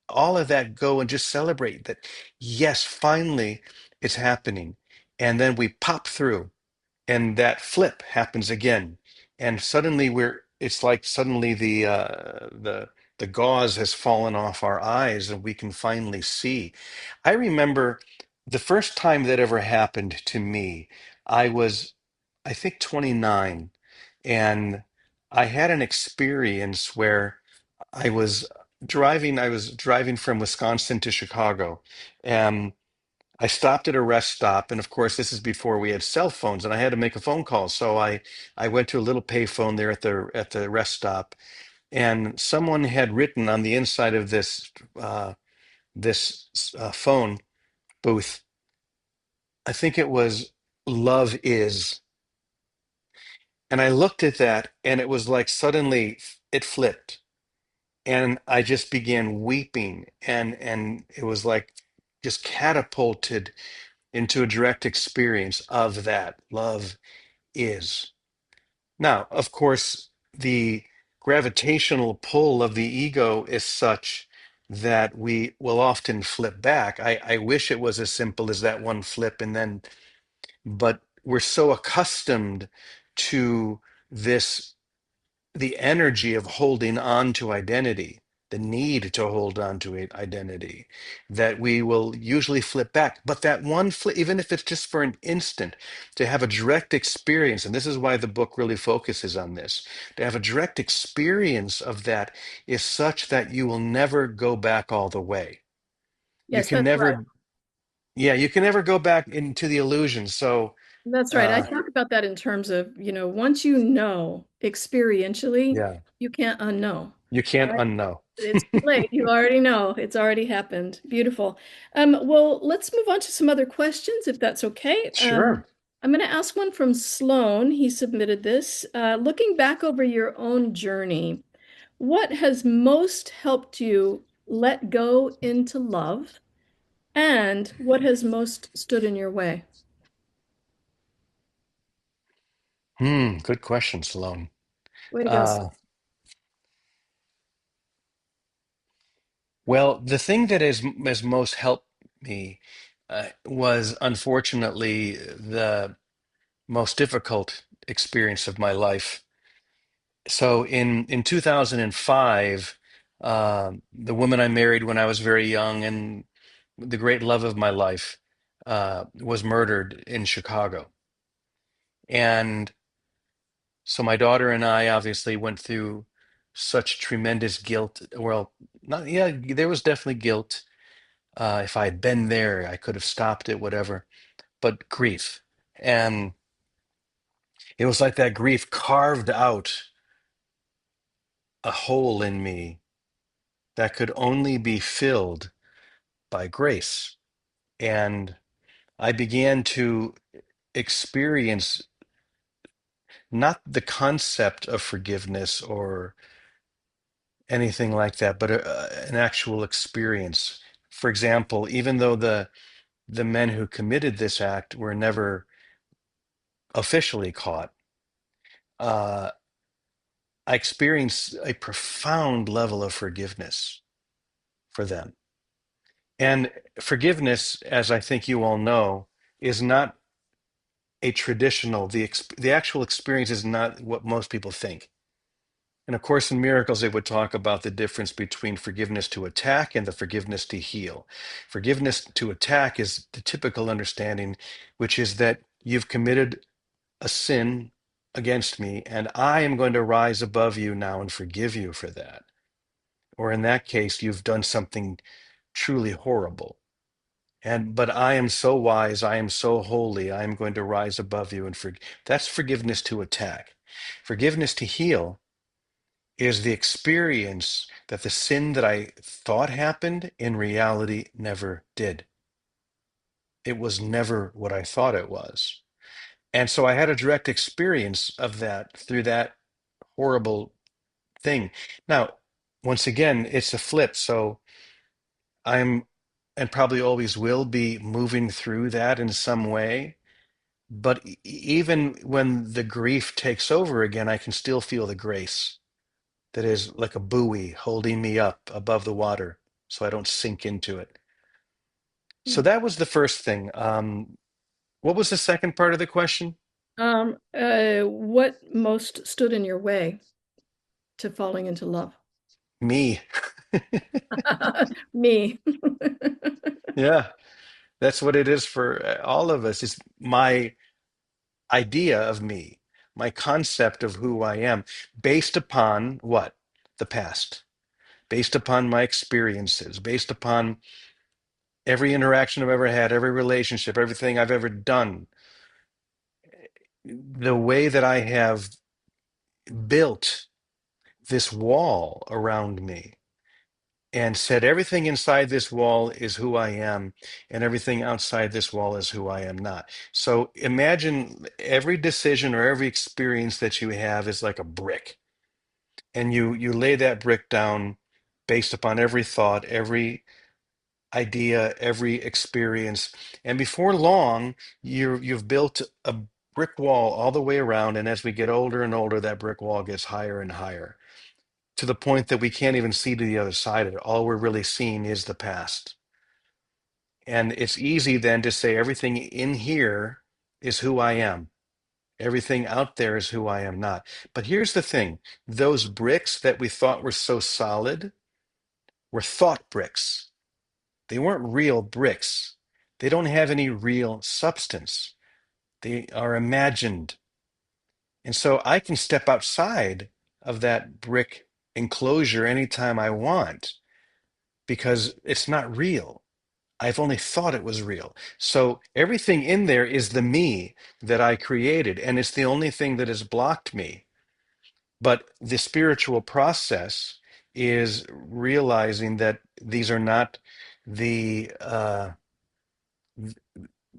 all of that go and just celebrate that, yes, finally it's happening. And then we pop through and that flip happens again. And suddenly it's like suddenly the gauze has fallen off our eyes and we can finally see. I remember the first time that ever happened to me, I was, I think, 29, and I had an experience where I was driving from Wisconsin to Chicago, and I stopped at a rest stop. And of course, this is before we had cell phones, and I had to make a phone call. So I went to a little payphone there at the rest stop, and someone had written on the inside of this phone booth, I think it was "Love is." And I looked at that, and it was like suddenly it flipped, and I just began weeping, and it was like just catapulted into a direct experience of that love is. Now, of course, the gravitational pull of the ego is such that we will often flip back. I wish it was as simple as that one flip and then, but we're so accustomed to this, the energy of holding on to identity, the need to hold on to identity, that we will usually flip back. But that one flip, even if it's just for an instant, to have a direct experience, and this is why the book really focuses on this, to have a direct experience of that is such that you will never go back all the way. You Yes, can that's right. never, yeah, you can never go back into the illusion. So, That's right. I uh, talk about that in terms of, once you know experientially, yeah, you can't unknow, you can't right? unknow. It's too late. You already know. It's already happened. Beautiful. Well, let's move on to some other questions, if that's okay. Sure. I'm going to ask one from Sloan. He submitted this. Looking back over your own journey, what has most helped you let go into love? And what has most stood in your way? Good question, Sloan. Way to go. Uh, well, the thing that has most helped me was unfortunately the most difficult experience of my life. So in 2005, the woman I married when I was very young and the great love of my life was murdered in Chicago. And so my daughter and I obviously went through such tremendous guilt. Well, not yeah, there was definitely guilt. If I had been there, I could have stopped it, whatever. But grief, and it was like that grief carved out a hole in me that could only be filled by grace. And I began to experience not the concept of forgiveness or anything like that, but an actual experience. For example, even though the men who committed this act were never officially caught, uh, I experienced a profound level of forgiveness for them. And forgiveness, as I think you all know, is not a traditional, the actual experience is not what most people think. And of course, in Miracles, it would talk about the difference between forgiveness to attack and the forgiveness to heal. Forgiveness to attack is the typical understanding, which is that you've committed a sin against me, and I am going to rise above you now and forgive you for that. Or in that case, you've done something truly horrible. And but I am so wise, I am so holy, I am going to rise above you and forgive. That's forgiveness to attack. Forgiveness to heal is the experience that the sin that I thought happened in reality never did. It was never what I thought it was. And so I had a direct experience of that through that horrible thing. Now, once again, it's a flip. So I'm, and probably always will be moving through that in some way. But even when the grief takes over again, I can still feel the grace that is like a buoy holding me up above the water so I don't sink into it. So that was the first thing. What was the second part of the question? What most stood in your way to falling into love? Me. Me. Yeah, that's what it is for all of us. It's my idea of me, my concept of who I am, based upon what? The past, based upon my experiences, based upon every interaction I've ever had, every relationship, everything I've ever done, the way that I have built this wall around me and said everything inside this wall is who I am, and everything outside this wall is who I am not. So imagine every decision or every experience that you have is like a brick, and you lay that brick down based upon every thought, every idea, every experience, and before long, you've built a brick wall all the way around. And as we get older and older, that brick wall gets higher and higher to the point that we can't even see to the other side of it. All we're really seeing is the past. And it's easy then to say everything in here is who I am. Everything out there is who I am not. But here's the thing, those bricks that we thought were so solid were thought bricks. They weren't real bricks. They don't have any real substance. They are imagined. And so I can step outside of that brick enclosure anytime I want because it's not real. I've only thought it was real. So everything in there is the me that I created, and it's the only thing that has blocked me. But the spiritual process is realizing that these are not the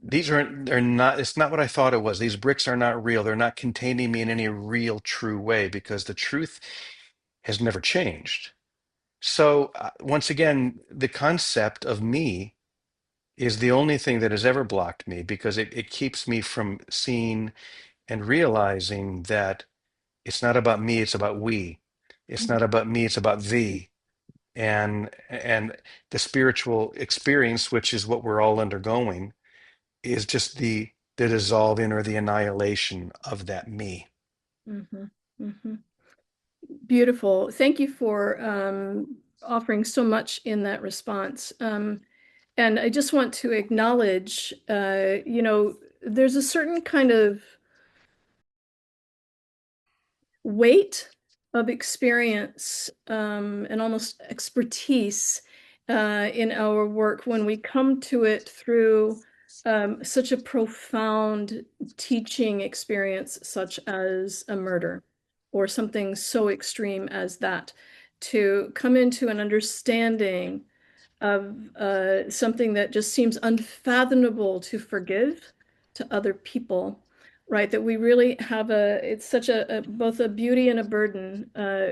these are they're not it's not what I thought it was. These bricks are not real. They're not containing me in any real true way because the truth has never changed. So once again, the concept of me is the only thing that has ever blocked me because it keeps me from seeing and realizing that it's not about me, it's about we. It's not about me, it's about thee. And the spiritual experience, which is what we're all undergoing, is just the dissolving or the annihilation of that me. Hmm. Hmm. Beautiful. Thank you for offering so much in that response. And I just want to acknowledge, there's a certain kind of weight of experience and almost expertise in our work when we come to it through such a profound teaching experience, such as a murder or something so extreme as that, to come into an understanding of something that just seems unfathomable to forgive to other people, right? That we really have it's such a both a beauty and a burden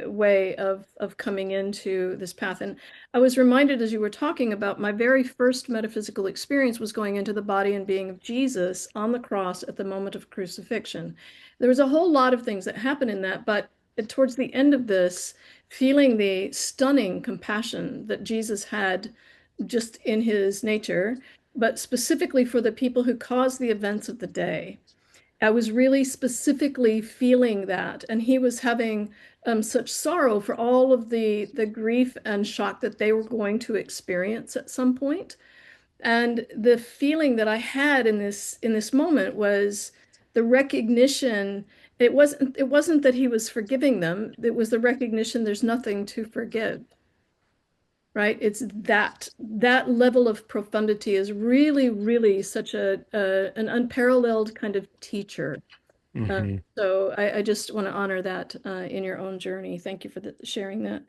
way of coming into this path. And I was reminded as you were talking about my very first metaphysical experience was going into the body and being of Jesus on the cross at the moment of crucifixion. There was a whole lot of things that happened in that, but towards the end of this, feeling the stunning compassion that Jesus had just in his nature, but specifically for the people who caused the events of the day. I was really specifically feeling that, and he was having such sorrow for all of the grief and shock that they were going to experience at some point. And the feeling that I had in this moment was the recognition. It wasn't that he was forgiving them. It was the recognition there's nothing to forgive, right? It's that level of profundity is really, really such an unparalleled kind of teacher. Uh, Hmm. so I just want to honor that in your own journey. Thank you for sharing that.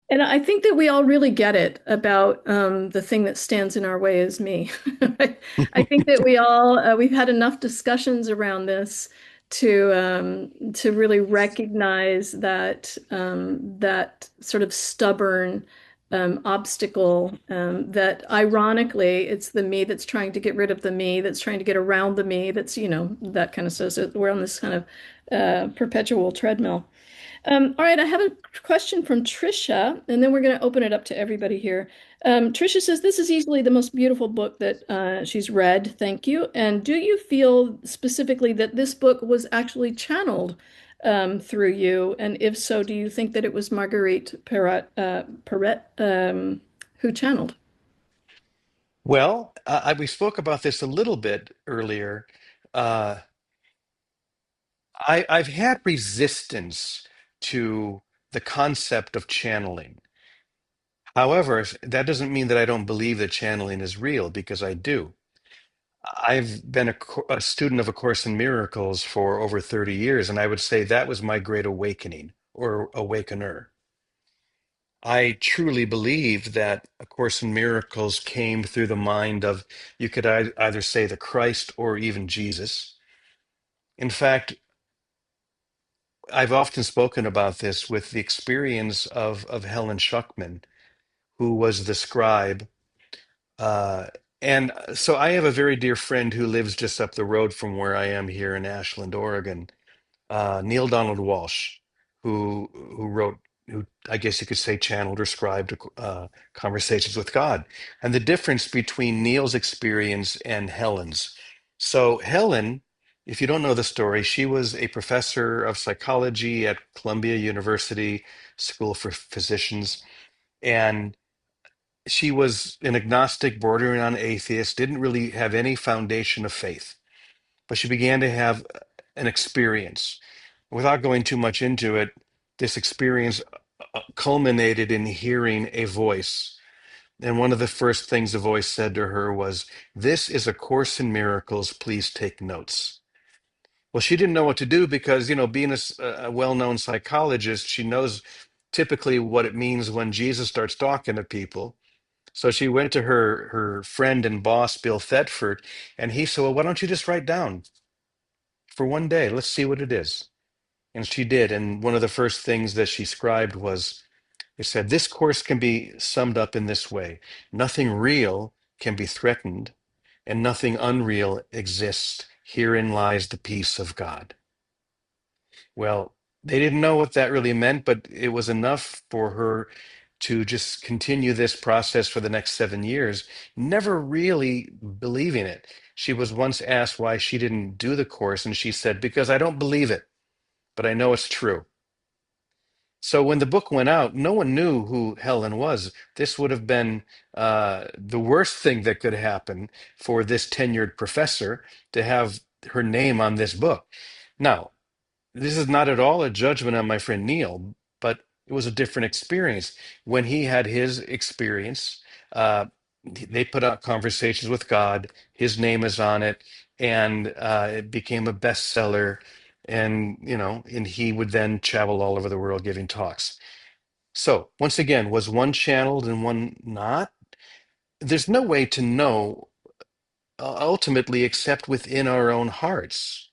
And I think that we all really get it about the thing that stands in our way is me. I think that we've had enough discussions around this to really recognize that sort of stubborn obstacle that ironically it's the me that's trying to get rid of the me, that's trying to get around the me, that's that kind of stuff. So we're on this kind of perpetual treadmill. All right, I have a question from Trisha, and then we're going to open it up to everybody here. Trisha says, this is easily the most beautiful book that she's read. Thank you. And do you feel specifically that this book was actually channeled through you? And if so, do you think that it was Marguerite Perret who channeled? Well, we spoke about this a little bit earlier. Uh, I've had resistance to the concept of channeling. However, that doesn't mean that I don't believe that channeling is real, because I do. I've been a student of A Course in Miracles for over 30 years, and I would say that was my great awakening or awakener. I truly believe that A Course in Miracles came through the mind of, you could either say the Christ or even Jesus. In fact, I've often spoken about this with the experience of Helen Schuckman, who was the scribe. Uh, and so I have a very dear friend who lives just up the road from where I am here in Ashland, Oregon, Neil Donald Walsh, who wrote, who I guess you could say channeled or scribed Conversations with God, and the difference between Neil's experience and Helen's. So Helen, if you don't know the story, she was a professor of psychology at Columbia University School for Physicians, and she was an agnostic, bordering on atheist, didn't really have any foundation of faith, but she began to have an experience. Without going too much into it, this experience culminated in hearing a voice. And one of the first things the voice said to her was, "This is a course in miracles. Please take notes." Well, she didn't know what to do because, being a well-known psychologist, she knows typically what it means when Jesus starts talking to people. So she went to her friend and boss, Bill Thetford, and he said, "Well, why don't you just write down for one day? Let's see what it is." And she did. And one of the first things that she scribed was, it said, "This course can be summed up in this way. Nothing real can be threatened, and nothing unreal exists. Herein lies the peace of God. Well, they didn't know what that really meant, but it was enough for her to just continue this process for the next 7 years, never really believing it. She was once asked why she didn't do the course, and she said, "Because I don't believe it, but I know it's true." So when the book went out, no one knew who Helen was. This would have been the worst thing that could happen for this tenured professor to have her name on this book. Now, this is not at all a judgment on my friend Neil, but it was a different experience. When he had his experience, uh, they put out Conversations with God. His name is on it, and it became a bestseller. And and he would then travel all over the world giving talks. So once again, was one channeled and one not? There's no way to know ultimately except within our own hearts.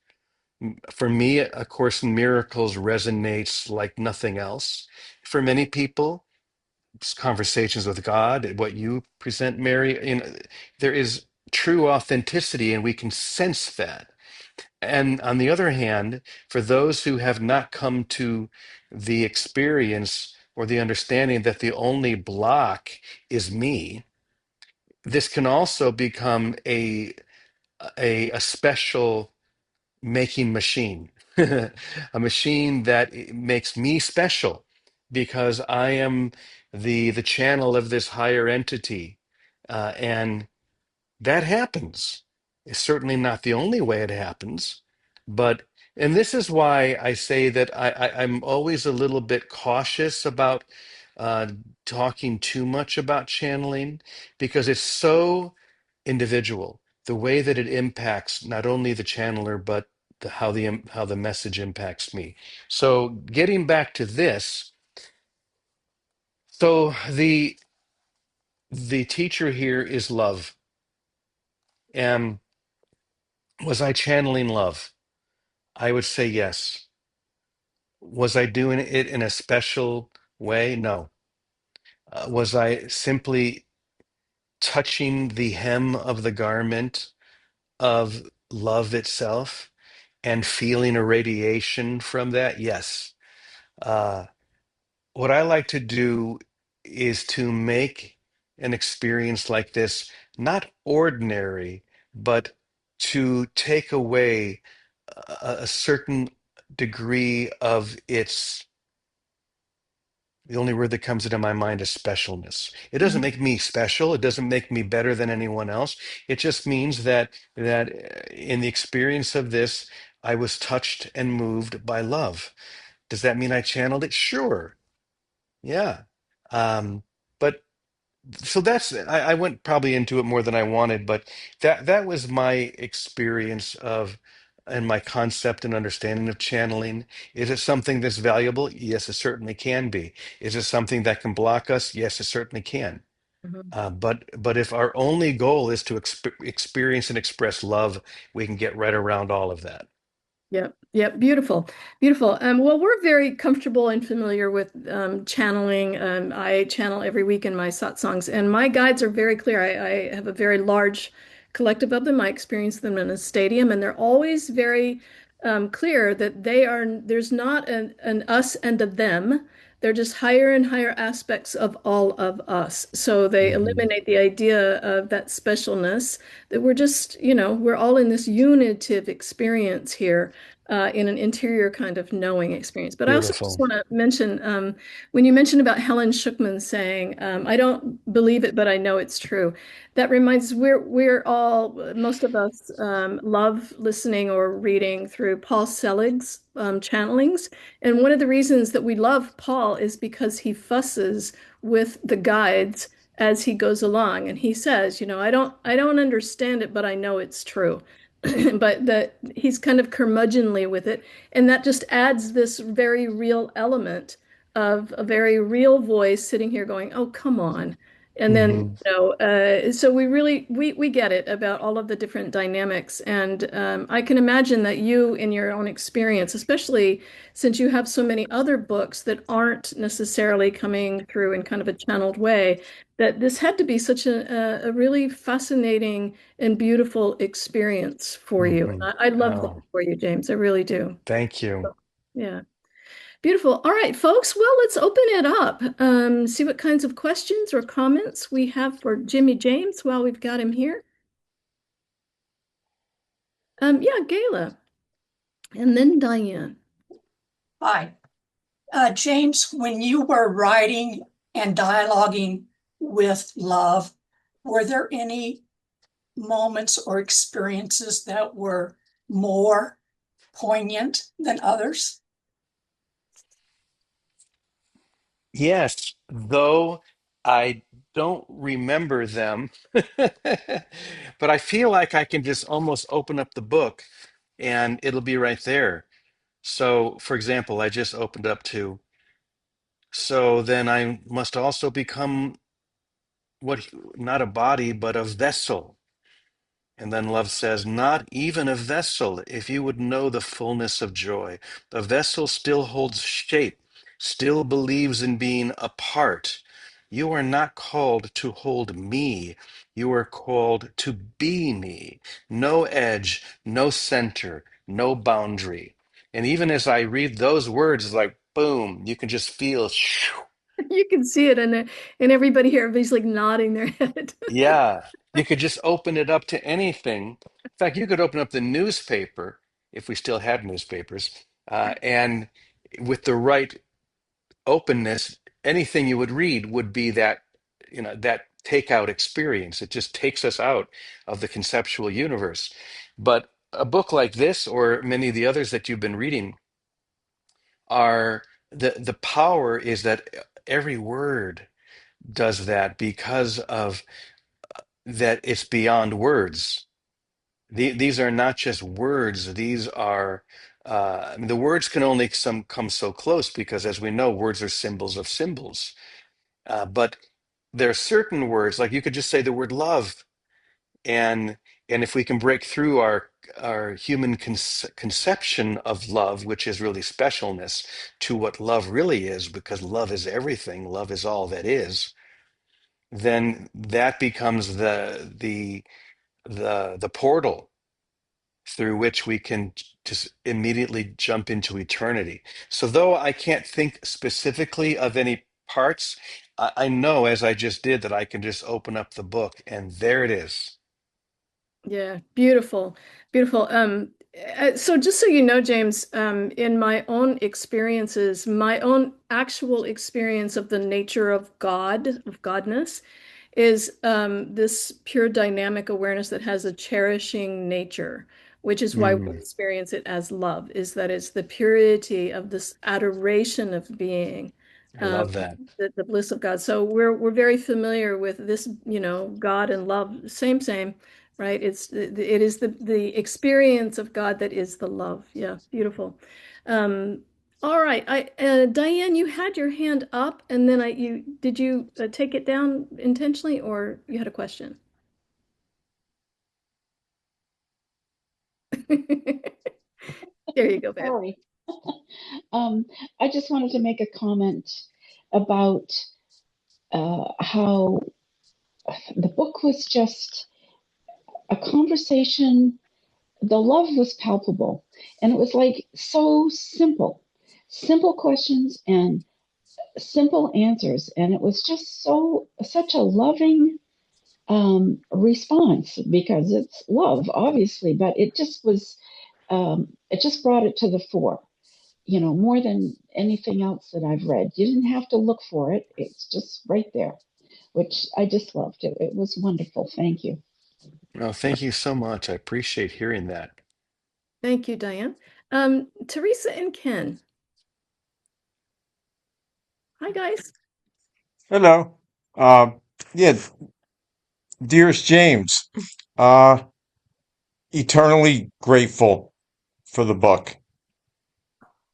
For me, A Course in Miracles resonates like nothing else. For many people, it's Conversations with God, what you present, Mary, there is true authenticity, and we can sense that. And on the other hand, for those who have not come to the experience or the understanding that the only block is me, this can also become a special making machine, a machine that makes me special because I am the channel of this higher entity, and that happens. It's certainly not the only way it happens, but and this is why I say that I'm always a little bit cautious about uh, talking too much about channeling because it's so individual. The way that it impacts not only the channeler, but how the message impacts me. So getting back to this, so the teacher here is love, and was I channeling love? I would say yes. Was I doing it in a special way? No. Was I simply touching the hem of the garment of love itself and feeling a radiation from that? Yes. Uh, what I like to do is to make an experience like this not ordinary, but to take away a certain degree of its, the only word that comes into my mind is specialness. It doesn't Mhm. make me special. It doesn't make me better than anyone else. It just means that in the experience of this, I was touched and moved by love. Does that mean I channeled it? Sure. Yeah. But so I went probably into it more than I wanted, but that was my experience of and my concept and understanding of channeling. Is it something that's valuable? Yes, it certainly can be. Is it something that can block us? Yes, it certainly can. Mhm. But if our only goal is to experience and express love, we can get right around all of that. Yep, yep, beautiful, beautiful. Well, we're very comfortable and familiar with channeling. I channel every week in my satsangs, and my guides are very clear. I have a very large collective of them. I experience them in a stadium, and they're always very clear that there's not an us and a them. They're just higher and higher aspects of all of us. So they Mhm. eliminate the idea of that specialness, that we're just, we're all in this unitive experience here in an interior kind of knowing experience. But I also just Beautiful. want to mention when you mentioned about Helen Schucman saying, "I don't believe it, but I know it's true." That reminds us we're all most of us love listening or reading through Paul Selig's channelings, and one of the reasons that we love Paul is because he fusses with the guides as he goes along, and he says, I don't understand it, but I know it's true. But that he's kind of curmudgeonly with it, and that just adds this very real element of a very real voice sitting here going, "Oh, come on." And then, Hmm. so we get it about all of the different dynamics. And I can imagine that you, in your own experience, especially since you have so many other books that aren't necessarily coming through in kind of a channeled way, that this had to be such a really fascinating and beautiful experience for you. Hmm. And I love that Oh, for you, James. I really do. thank you. Yeah. Beautiful. All right, folks. Well, let's open it up. See what kinds of questions or comments we have for Jimmy James while we've got him here. Yeah, Gayla, and then Diane. Hi. James, when you were writing and dialoguing with love, were there any moments or experiences that were more poignant than others? Yes, though I don't remember them, but I feel like I can just almost open up the book and it'll be right there. So, for example, I just opened up to, so then I must also become what, not a body, but a vessel. And then love says, not even a vessel, if you would know the fullness of joy. The vessel still holds shape, still believes in being a part. You are not called to hold me. You are called to be me. No edge, no center, no boundary. And even as I read those words, it's like, boom, you can just feel, shoo. You can see it, and everybody here, everybody's like nodding their head. Yeah, you could just open it up to anything. In fact, you could open up the newspaper if we still had newspapers, and with the right openness, anything you would read would be that, that takeout experience. It just takes us out of the conceptual universe. But a book like this, or many of the others that you've been reading, are the power is that every word does that because of that it's beyond words. These are not just words. These are I mean, the words can only come so close because, as we know, words are symbols of symbols. But there are certain words, like you could just say the word love, and if we can break through our human conception of love, which is really specialness, to what love really is, because love is everything, love is all that is, then that becomes the portal through which we can just immediately jump into eternity. So, though I can't think specifically of any parts, I know as I just did that I can just open up the book and there it is. Yeah, beautiful, beautiful. So just so you know, James, in my own experiences, my own actual experience of the nature of God, of Godness, is this pure dynamic awareness that has a cherishing nature, which is why we Mm, experience it as love, is that it's the purity of this adoration of being, I um, love that. the bliss of God. So we're very familiar with this, God and love, same, right? It is the experience of God that is the love. Yeah, beautiful. Um, all right, Diane, you had your hand up, and then did you take it down intentionally, or you had a question? There you go, babe. Sorry. Um, I just wanted to make a comment about how the book was just a conversation. The love was palpable, and it was like so simple, simple questions and simple answers, and it was just such a loving response because it's love, obviously, but it just was. It just brought it to the fore, more than anything else that I've read. You didn't have to look for it. It's just right there, which I just loved. It was wonderful. Thank you. Oh, thank you so much. I appreciate hearing that. Thank you, Diane. Teresa and Ken. Hi, guys. Hello. Yeah, dearest James, uh, eternally grateful for the book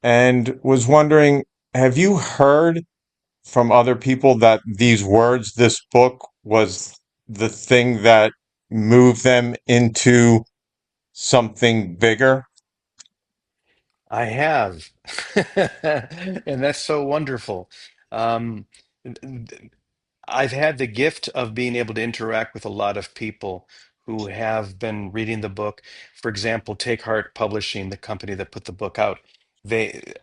and was wondering, have you heard from other people that these words, this book was the thing that moved them into something bigger? I have. And that's so wonderful. Um, I've had the gift of being able to interact with a lot of people who have been reading the book. For example, Take Heart Publishing, the company that put the book out. They,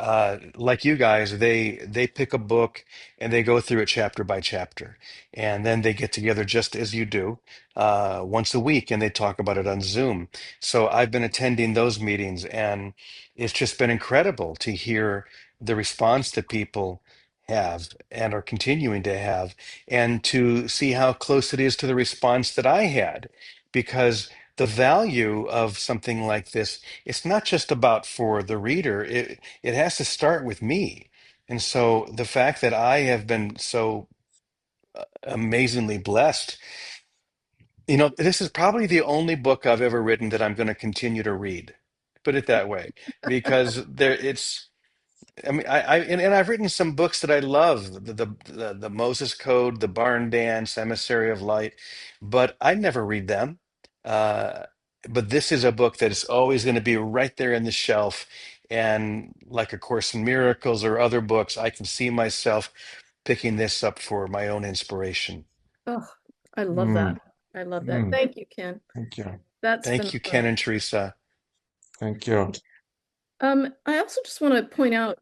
like you guys, they pick a book and they go through it chapter by chapter, and then they get together just as you do, once a week, and they talk about it on Zoom. So I've been attending those meetings, and it's just been incredible to hear the response that people have and are continuing to have, and to see how close it is to the response that I had. Because the value of something like this, it's not just about for the reader, it has to start with me. And so the fact that I have been so amazingly blessed, this is probably the only book I've ever written that I'm going to continue to read. Put it that way, because I mean, and I've written some books that I love, the Moses Code, the Barn Dance, Emissary of Light, but I never read them. Uh, but this is a book that is always going to be right there in the shelf, and like A Course in Miracles or other books, I can see myself picking this up for my own inspiration. Oh, I love Mm, that. I love that. mm, Thank you, Ken. thank you. That's Thank you, Ken phenomenal. and Teresa. Thank you. I also just want to point out,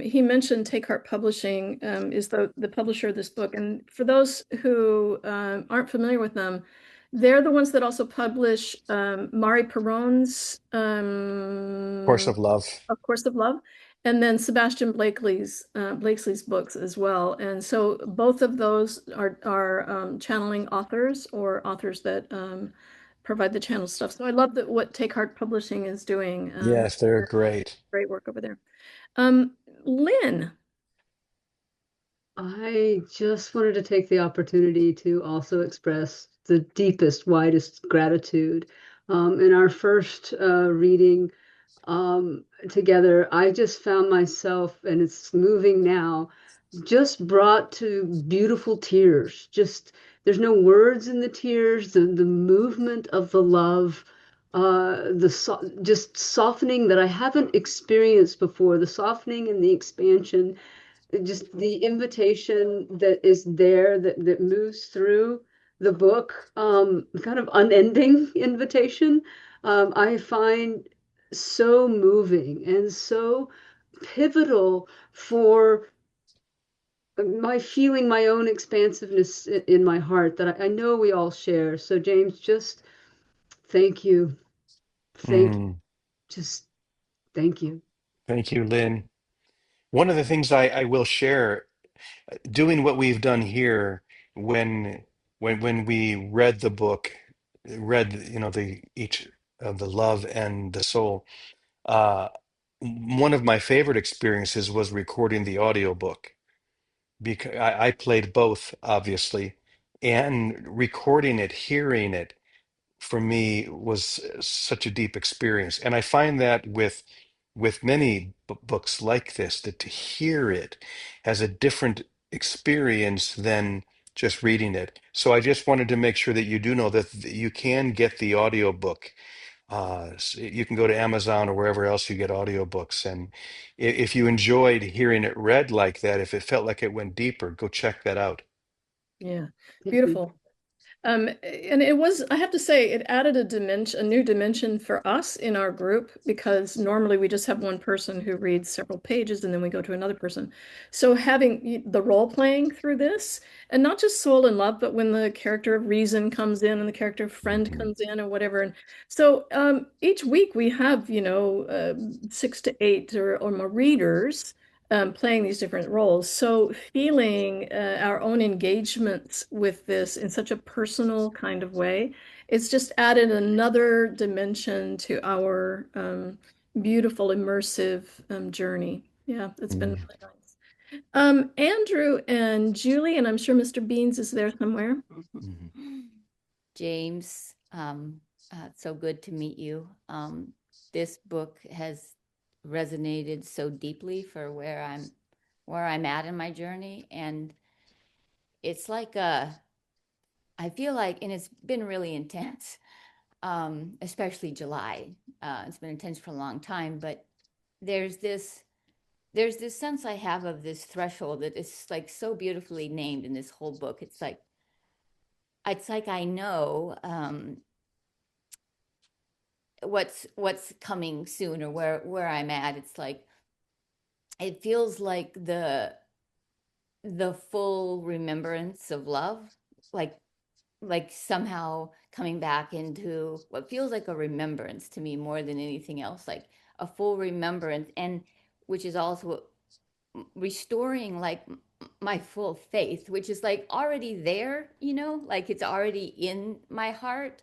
he mentioned Take Heart Publishing is the publisher of this book. And for those who aren't familiar with them, they're the ones that also publish Mari Perron's Course of Love. A Course of Love, and then Sebastian Blakesley's books as well. And so both of those are channeling authors or authors that provide the channel stuff. So I love that what Take Heart Publishing is doing. Yes, they're great. Great work over there. Um, Lynn. I just wanted to take the opportunity to also express the deepest, widest gratitude. In our first reading together, I just found myself, and it's moving now, just brought to beautiful tears. Just there's no words in the tears, the movement of the love, just softening that I haven't experienced before, the softening and the expansion, just the invitation that is there that moves through the book, kind of unending invitation, I find so moving and so pivotal for my feeling my own expansiveness in my heart that I know we all share. So James, just thank you. Thank you. Mm, Just thank you. thank you, Lynn. One of the things I will share, doing what we've done here, when when we read the book, read the each of the love and the soul. uh One of my favorite experiences was recording the audiobook, because I played both, obviously, and recording it, hearing it, for me was such a deep experience. And I find that with many books like this, that to hear it has a different experience than just reading it. So I just wanted to make sure that you do know that you can get the audiobook. You can go to Amazon or wherever else you get audiobooks. And if you enjoyed hearing it read like that, if it felt like it went deeper, go check that out. Yeah, Thank you. beautiful. And it was, I have to say, it added a new dimension for us in our group, because normally we just have one person who reads several pages and then we go to another person. So having the role playing through this, and not just soul and love, but when the character of reason comes in and the character of friend Mhm. comes in or whatever. And so each week we have, 6 to 8 or more readers playing these different roles. So feeling our own engagements with this in such a personal kind of way, it's just added another dimension to our beautiful, immersive journey. Yeah, it's been Mm. really nice. Andrew and Julie, and I'm sure Mr. Beans is there somewhere. Mhm. James, so good to meet you. This book has resonated so deeply for where I'm where I'm at in my journey. And it's like I feel like, and it's been really intense, especially July. It's been intense for a long time, but there's this there's this sense I have of this threshold that is like so beautifully named in this whole book. It's like I know what's coming soon, or where I'm at. It's like it feels like the full remembrance of love, like somehow coming back into what feels like a remembrance to me more than anything else, like a full remembrance, and which is also restoring like my full faith, which is like already there, like it's already in my heart,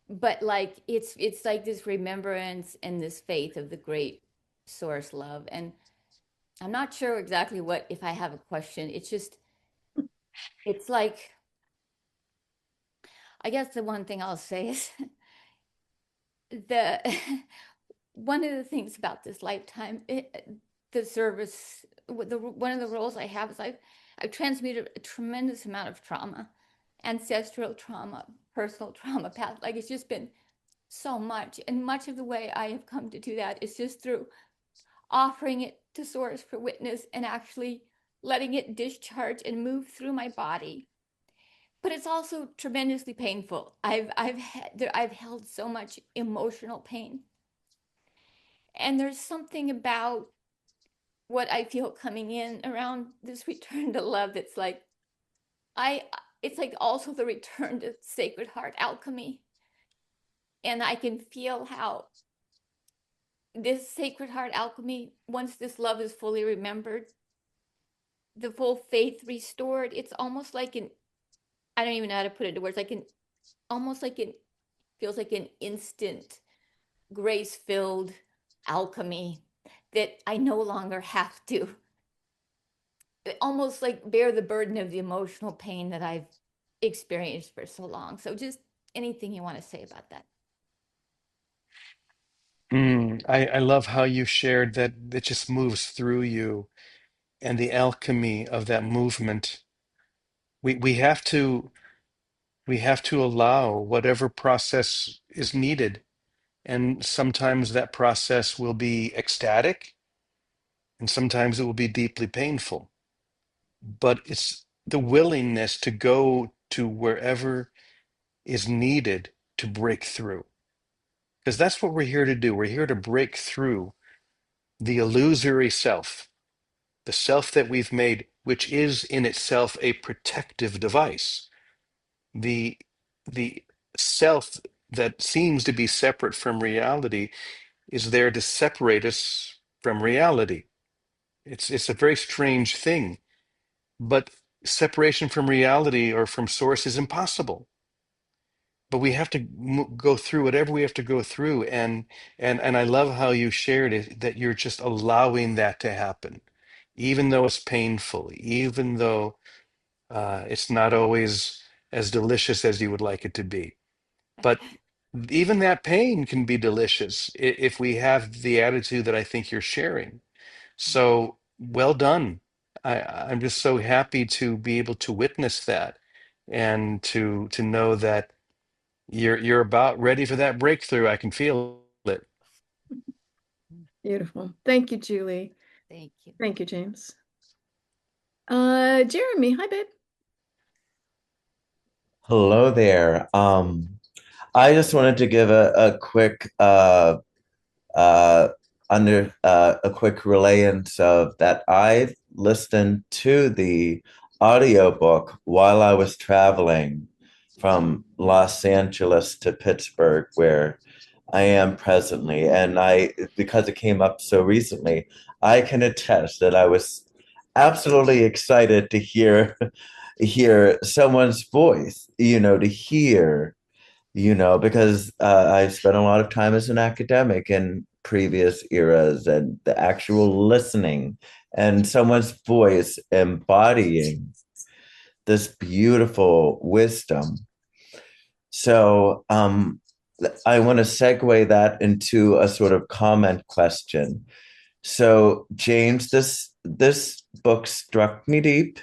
but like it's like this remembrance and this faith of the great source love. And I'm not sure exactly what, if I have a question. It's like, I guess the one thing I'll say is the one of the things about this lifetime, the service, one of the roles I have is I've transmuted a tremendous amount of trauma, ancestral trauma, personal trauma path. Like it's just been so much, and much of the way I have come to do that is just through offering it to source for witness and actually letting it discharge and move through my body. But it's also tremendously painful. I've held so much emotional pain, and there's something about what I feel coming in around this return to love that's like I it's like also the return to Sacred Heart alchemy. And I can feel how this Sacred Heart alchemy, once this love is fully remembered, the full faith restored, it's almost like an, I don't even know how to put it into words, like an, almost like it feels like an instant grace filled alchemy that I no longer have to almost like bear the burden of the emotional pain that I've experienced for so long. So just anything you want to say about that. I love how you shared that it just moves through you and the alchemy of that movement. We have to allow whatever process is needed. And sometimes that process will be ecstatic, and sometimes it will be deeply painful. But it's the willingness to go to wherever is needed to break through. Because that's what we're here to do. We're here to break through the illusory self, the self that we've made, which is in itself a protective device. The the self that seems to be separate from reality is there to separate us from reality. It's a very strange thing, but separation from reality or from source is impossible. But we have to go through whatever we have to go through, and I love how you shared it, that you're just allowing that to happen, even though it's painful, even though it's not always as delicious as you would like it to be. But even that pain can be delicious if we have the attitude that I think you're sharing. So well done. I'm just so happy to be able to witness that, and to know that you're about ready for that breakthrough. I can feel it. Beautiful. Thank you, Julie. Thank you. Thank you, James. Jeremy, hi, babe. Hello there. I just wanted to give a quick uh, a quick relayance of that I listened to the audiobook while I was traveling from Los Angeles to Pittsburgh, where I am presently. And because it came up so recently, I can attest that I was absolutely excited to hear someone's voice, to hear, because I spent a lot of time as an academic in previous eras, and the actual listening and someone's voice embodying this beautiful wisdom. So I want to segue that into a sort of comment question. So, James, this this book struck me deep.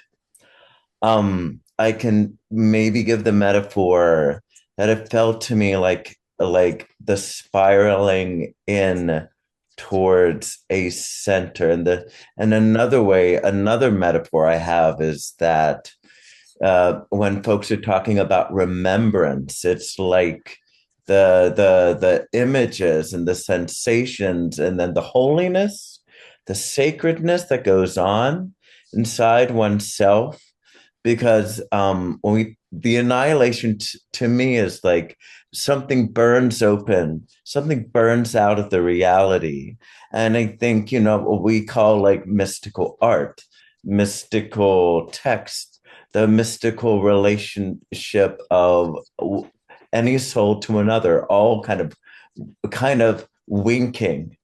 I can maybe give the metaphor that it felt to me like the spiraling in towards a center. And another way, another metaphor I have is that when folks are talking about remembrance, it's like the images and the sensations and then the holiness, the sacredness that goes on inside oneself. Because when we the annihilation to me is like something burns open, something burns out of the reality. And I think, what we call like mystical art, mystical text, the mystical relationship of any soul to another, all kind of winking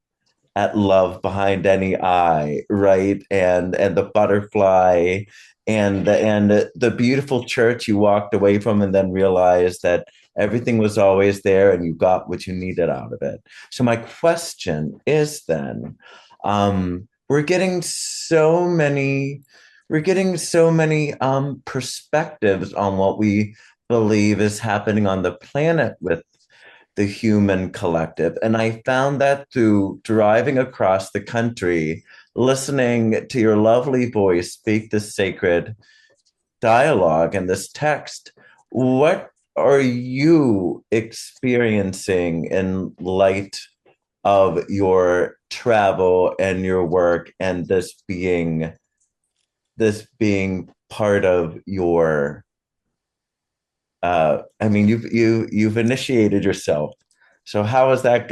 at love behind any eye, right? And the butterfly and the beautiful church you walked away from and then realized that everything was always there and you got what you needed out of it. So my question is then, we're getting so many perspectives on what we believe is happening on the planet with the human collective. And I found that through driving across the country, listening to your lovely voice speak this sacred dialogue and this text. What are you experiencing in light of your travel and your work and this being part of your I mean, you've initiated yourself. So how is that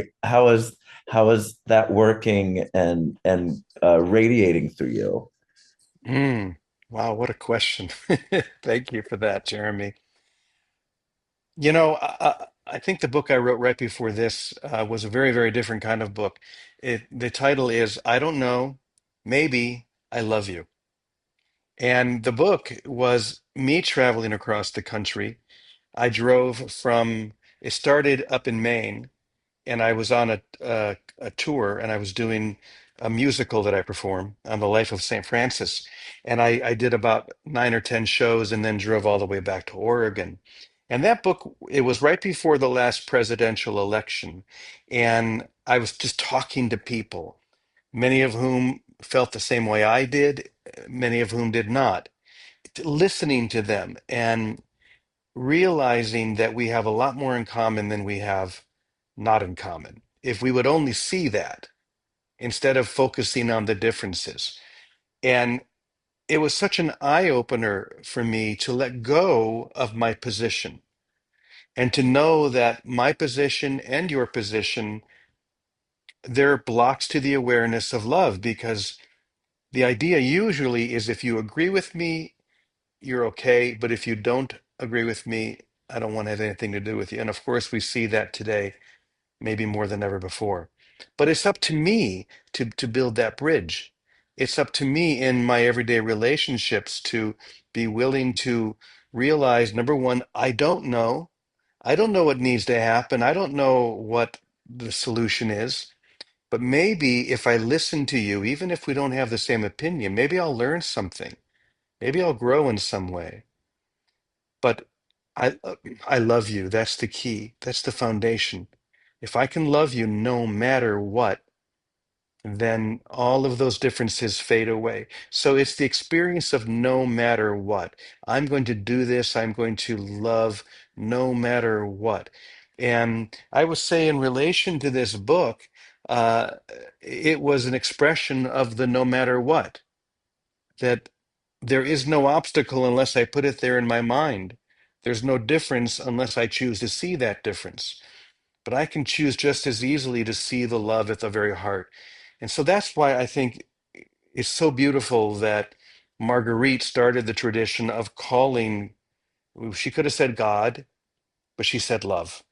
working and radiating through you? Mm, wow, what a question. Thank you for that, Jeremy. I think the book I wrote right before this was a very, very different kind of book. The title is I Don't Know, Maybe I Love You. And the book was me traveling across the country. I drove it started up in Maine, and I was on a tour, and I was doing a musical that I perform on the life of St. Francis. And I did about 9 or 10 shows and then drove all the way back to Oregon. And that book, it was right before the last presidential election. And I was just talking to people, many of whom felt the same way I did, many of whom did not, listening to them and realizing that we have a lot more in common than we have not in common. If we would only see that instead of focusing on the differences. And it was such an eye opener for me to let go of my position and to know that my position and your position, they're blocks to the awareness of love, because the idea usually is if you agree with me, you're okay. But if you don't agree with me, I don't want to have anything to do with you. And of course, we see that today, maybe more than ever before. But it's up to me to build that bridge. It's up to me in my everyday relationships to be willing to realize, number one, I don't know. I don't know what needs to happen. I don't know what the solution is. But maybe if I listen to you, even if we don't have the same opinion, maybe I'll learn something. Maybe I'll grow in some way. But I, I love you. That's the key. That's the foundation. If I can love you no matter what, then all of those differences fade away. So it's the experience of no matter what. I'm going to do this. I'm going to love no matter what. And I would say, in relation to this book, uh, it was an expression of the no matter what, that there is no obstacle unless I put it there in my mind. There's no difference unless I choose to see that difference. But I can choose just as easily to see the love at the very heart. And so that's why I think it's so beautiful that Marguerite started the tradition of calling, she could have said God, but she said love.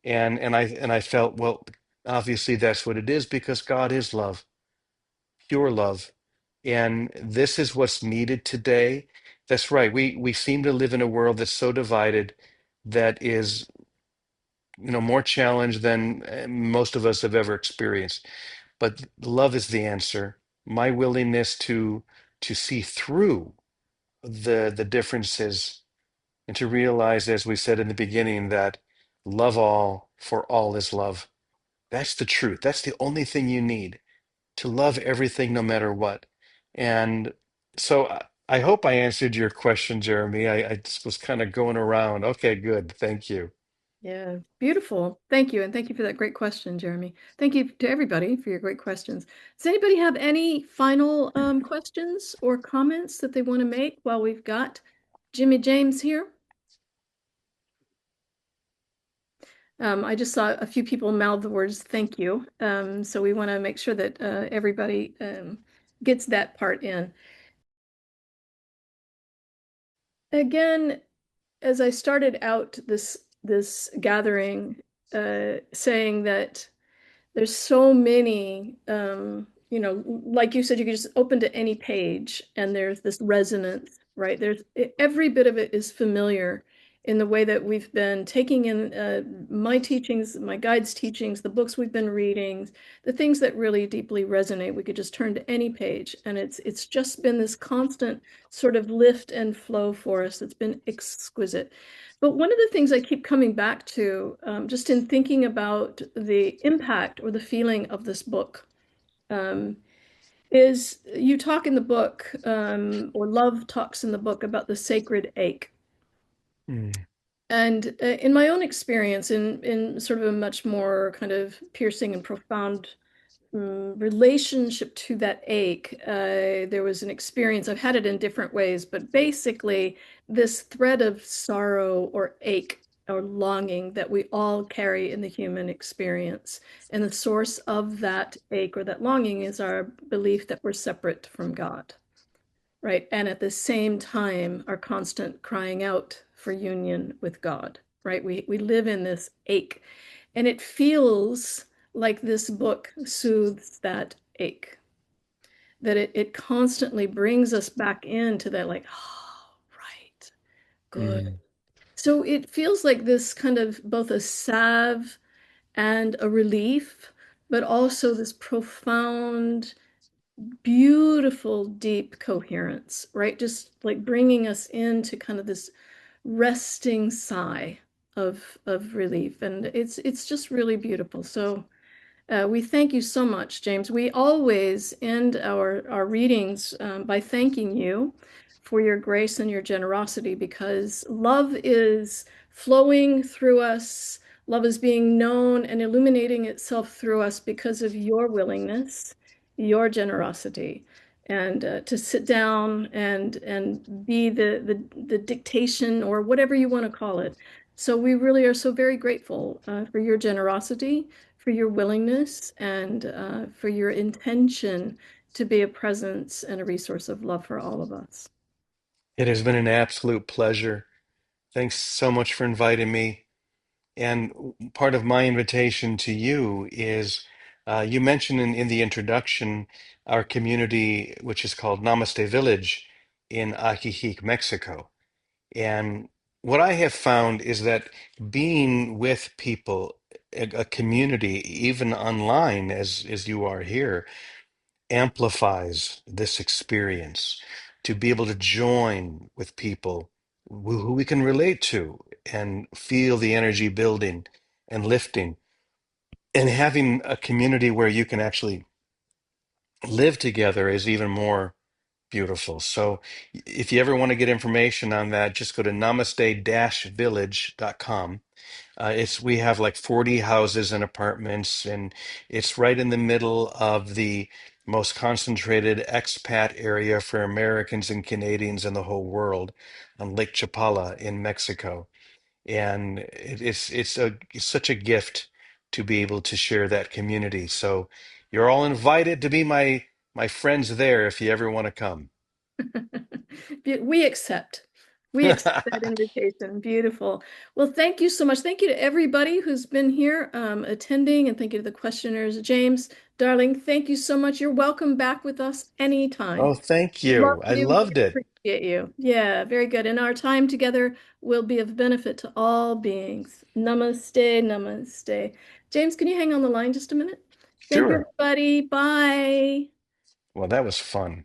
And I felt, well, obviously that's what it is, because God is love, pure love. And this is what's needed today. That's right. We seem to live in a world that's so divided, that is, more challenged than most of us have ever experienced. But love is the answer. my willingness to see through the differences and to realize, as we said in the beginning, that love all, for all is love. That's the truth. That's the only thing you need, to love everything no matter what. And so I hope I answered your question, Jeremy. I just was kind of going around. Okay, good. Thank you. Yeah, beautiful. Thank you. And thank you for that great question, Jeremy. Thank you to everybody for your great questions. Does anybody have any final questions or comments that they want to make while we've got Jimmy James here? I just saw a few people mouth the words thank you. So we want to make sure that everybody gets that part in. Again, as I started out this gathering, saying that there's so many, like you said, you could just open to any page and there's this resonance, right? Every bit of it is familiar in the way that we've been taking in my teachings, my guide's teachings, the books we've been reading, the things that really deeply resonate. We could just turn to any page, and it's just been this constant sort of lift and flow for us. It's been exquisite. But one of the things I keep coming back to, just in thinking about the impact or the feeling of this book, um, is you talk in the book, or Love talks in the book about the sacred ache. Mm, And in my own experience, in sort of a much more kind of piercing and profound relationship to that ache, there was an experience. I've had it in different ways, but basically, this thread of sorrow or ache or longing that we all carry in the human experience. And the source of that ache or that longing is our belief that we're separate from God, right? And at the same time, our constant crying out for union with God, right? We live in this ache, and it feels like this book soothes that ache, that it constantly brings us back into that, like, oh, right, good. mm, So it feels like this kind of both a salve and a relief, but also this profound, beautiful, deep coherence, right? Just like bringing us into kind of this resting sigh of relief, and it's just really beautiful. So we thank you so much, James. We always end our readings by thanking you for your grace and your generosity, because love is flowing through us. Love is being known and illuminating itself through us because of your willingness, your generosity, and to sit down and be the dictation or whatever you want to call it. So we really are so very grateful for your generosity, for your willingness, and for your intention to be a presence and a resource of love for all of us. it has been an absolute pleasure. Thanks so much for inviting me. And part of my invitation to you is, you mentioned in the introduction our community, which is called Namaste Village in Ajijic, Mexico. And what I have found is that being with people, a community, even online, as you are here, amplifies this experience. To be able to join with people who we can relate to and feel the energy building and lifting, and having a community where you can actually live together is even more beautiful. So if you ever want to get information on that, just go to namaste-village.com. We have like 40 houses and apartments, and it's right in the middle of the most concentrated expat area for Americans and Canadians in the whole world on Lake Chapala in Mexico. And it's such a gift to be able to share that community. So you're all invited to be my friends there if you ever want to come. We accept. We accept that invitation. Beautiful. Well, thank you so much. Thank you to everybody who's been here attending, and thank you to the questioners. James, darling, thank you so much. You're welcome back with us Oh, anytime. thank We love you. I you. We loved it. appreciate you. Yeah, very good. And our time together will be of benefit to all beings. Namaste, namaste. James, can you hang on the line just a minute? Thank you, Sure. everybody. Bye. Well, that was fun.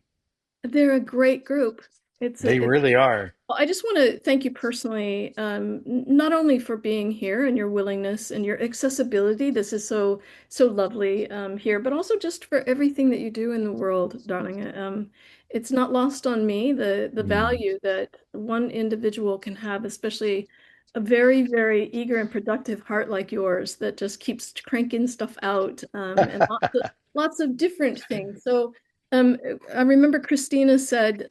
They're a great group. They It's really are. Well, I just want to thank you personally, not only for being here and your willingness and your accessibility. This is so lovely here, but also just for everything that you do in the world, darling. It's not lost on me the Mm. value that one individual can have, especially a very, very eager and productive heart like yours that just keeps cranking stuff out and lots of different things. So um, I remember Christina said.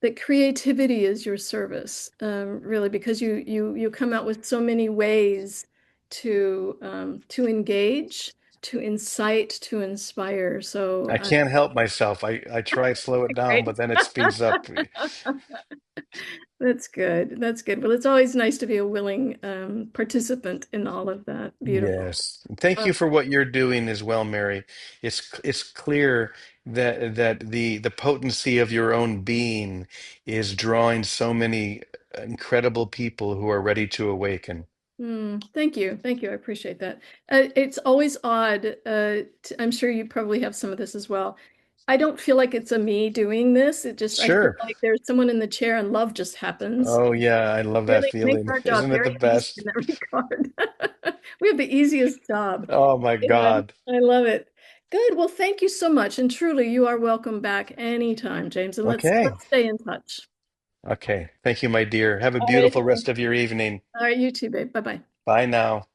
That creativity is your service, really, because you come out with so many ways to engage, to incite, to inspire. So I can't help myself. I try to slow it down, great. but then it speeds up. That's good. That's good. Well, it's always nice to be a willing participant in all of that. Beautiful. Yes. Thank Uh, you for what you're doing as well, Mary. It's clear that the potency of your own being is drawing so many incredible people who are ready to awaken. Thank you. Thank you. I appreciate that. It's always odd. I'm sure you probably have some of this as well. I don't feel like it's a me doing this. I feel Sure. like there's someone in the chair and love just happens. Oh yeah, I love that Really makes feeling. our job Isn't it very the easy in best? that regard. We have the easiest job. Oh my And God. I love it. Good. Well, thank you so much. And truly, you are welcome back anytime, James. And Okay. let's stay in touch. Okay. Thank you, my dear. Have a All right. beautiful rest of your evening. All right, you too, babe. Bye-bye. Bye now.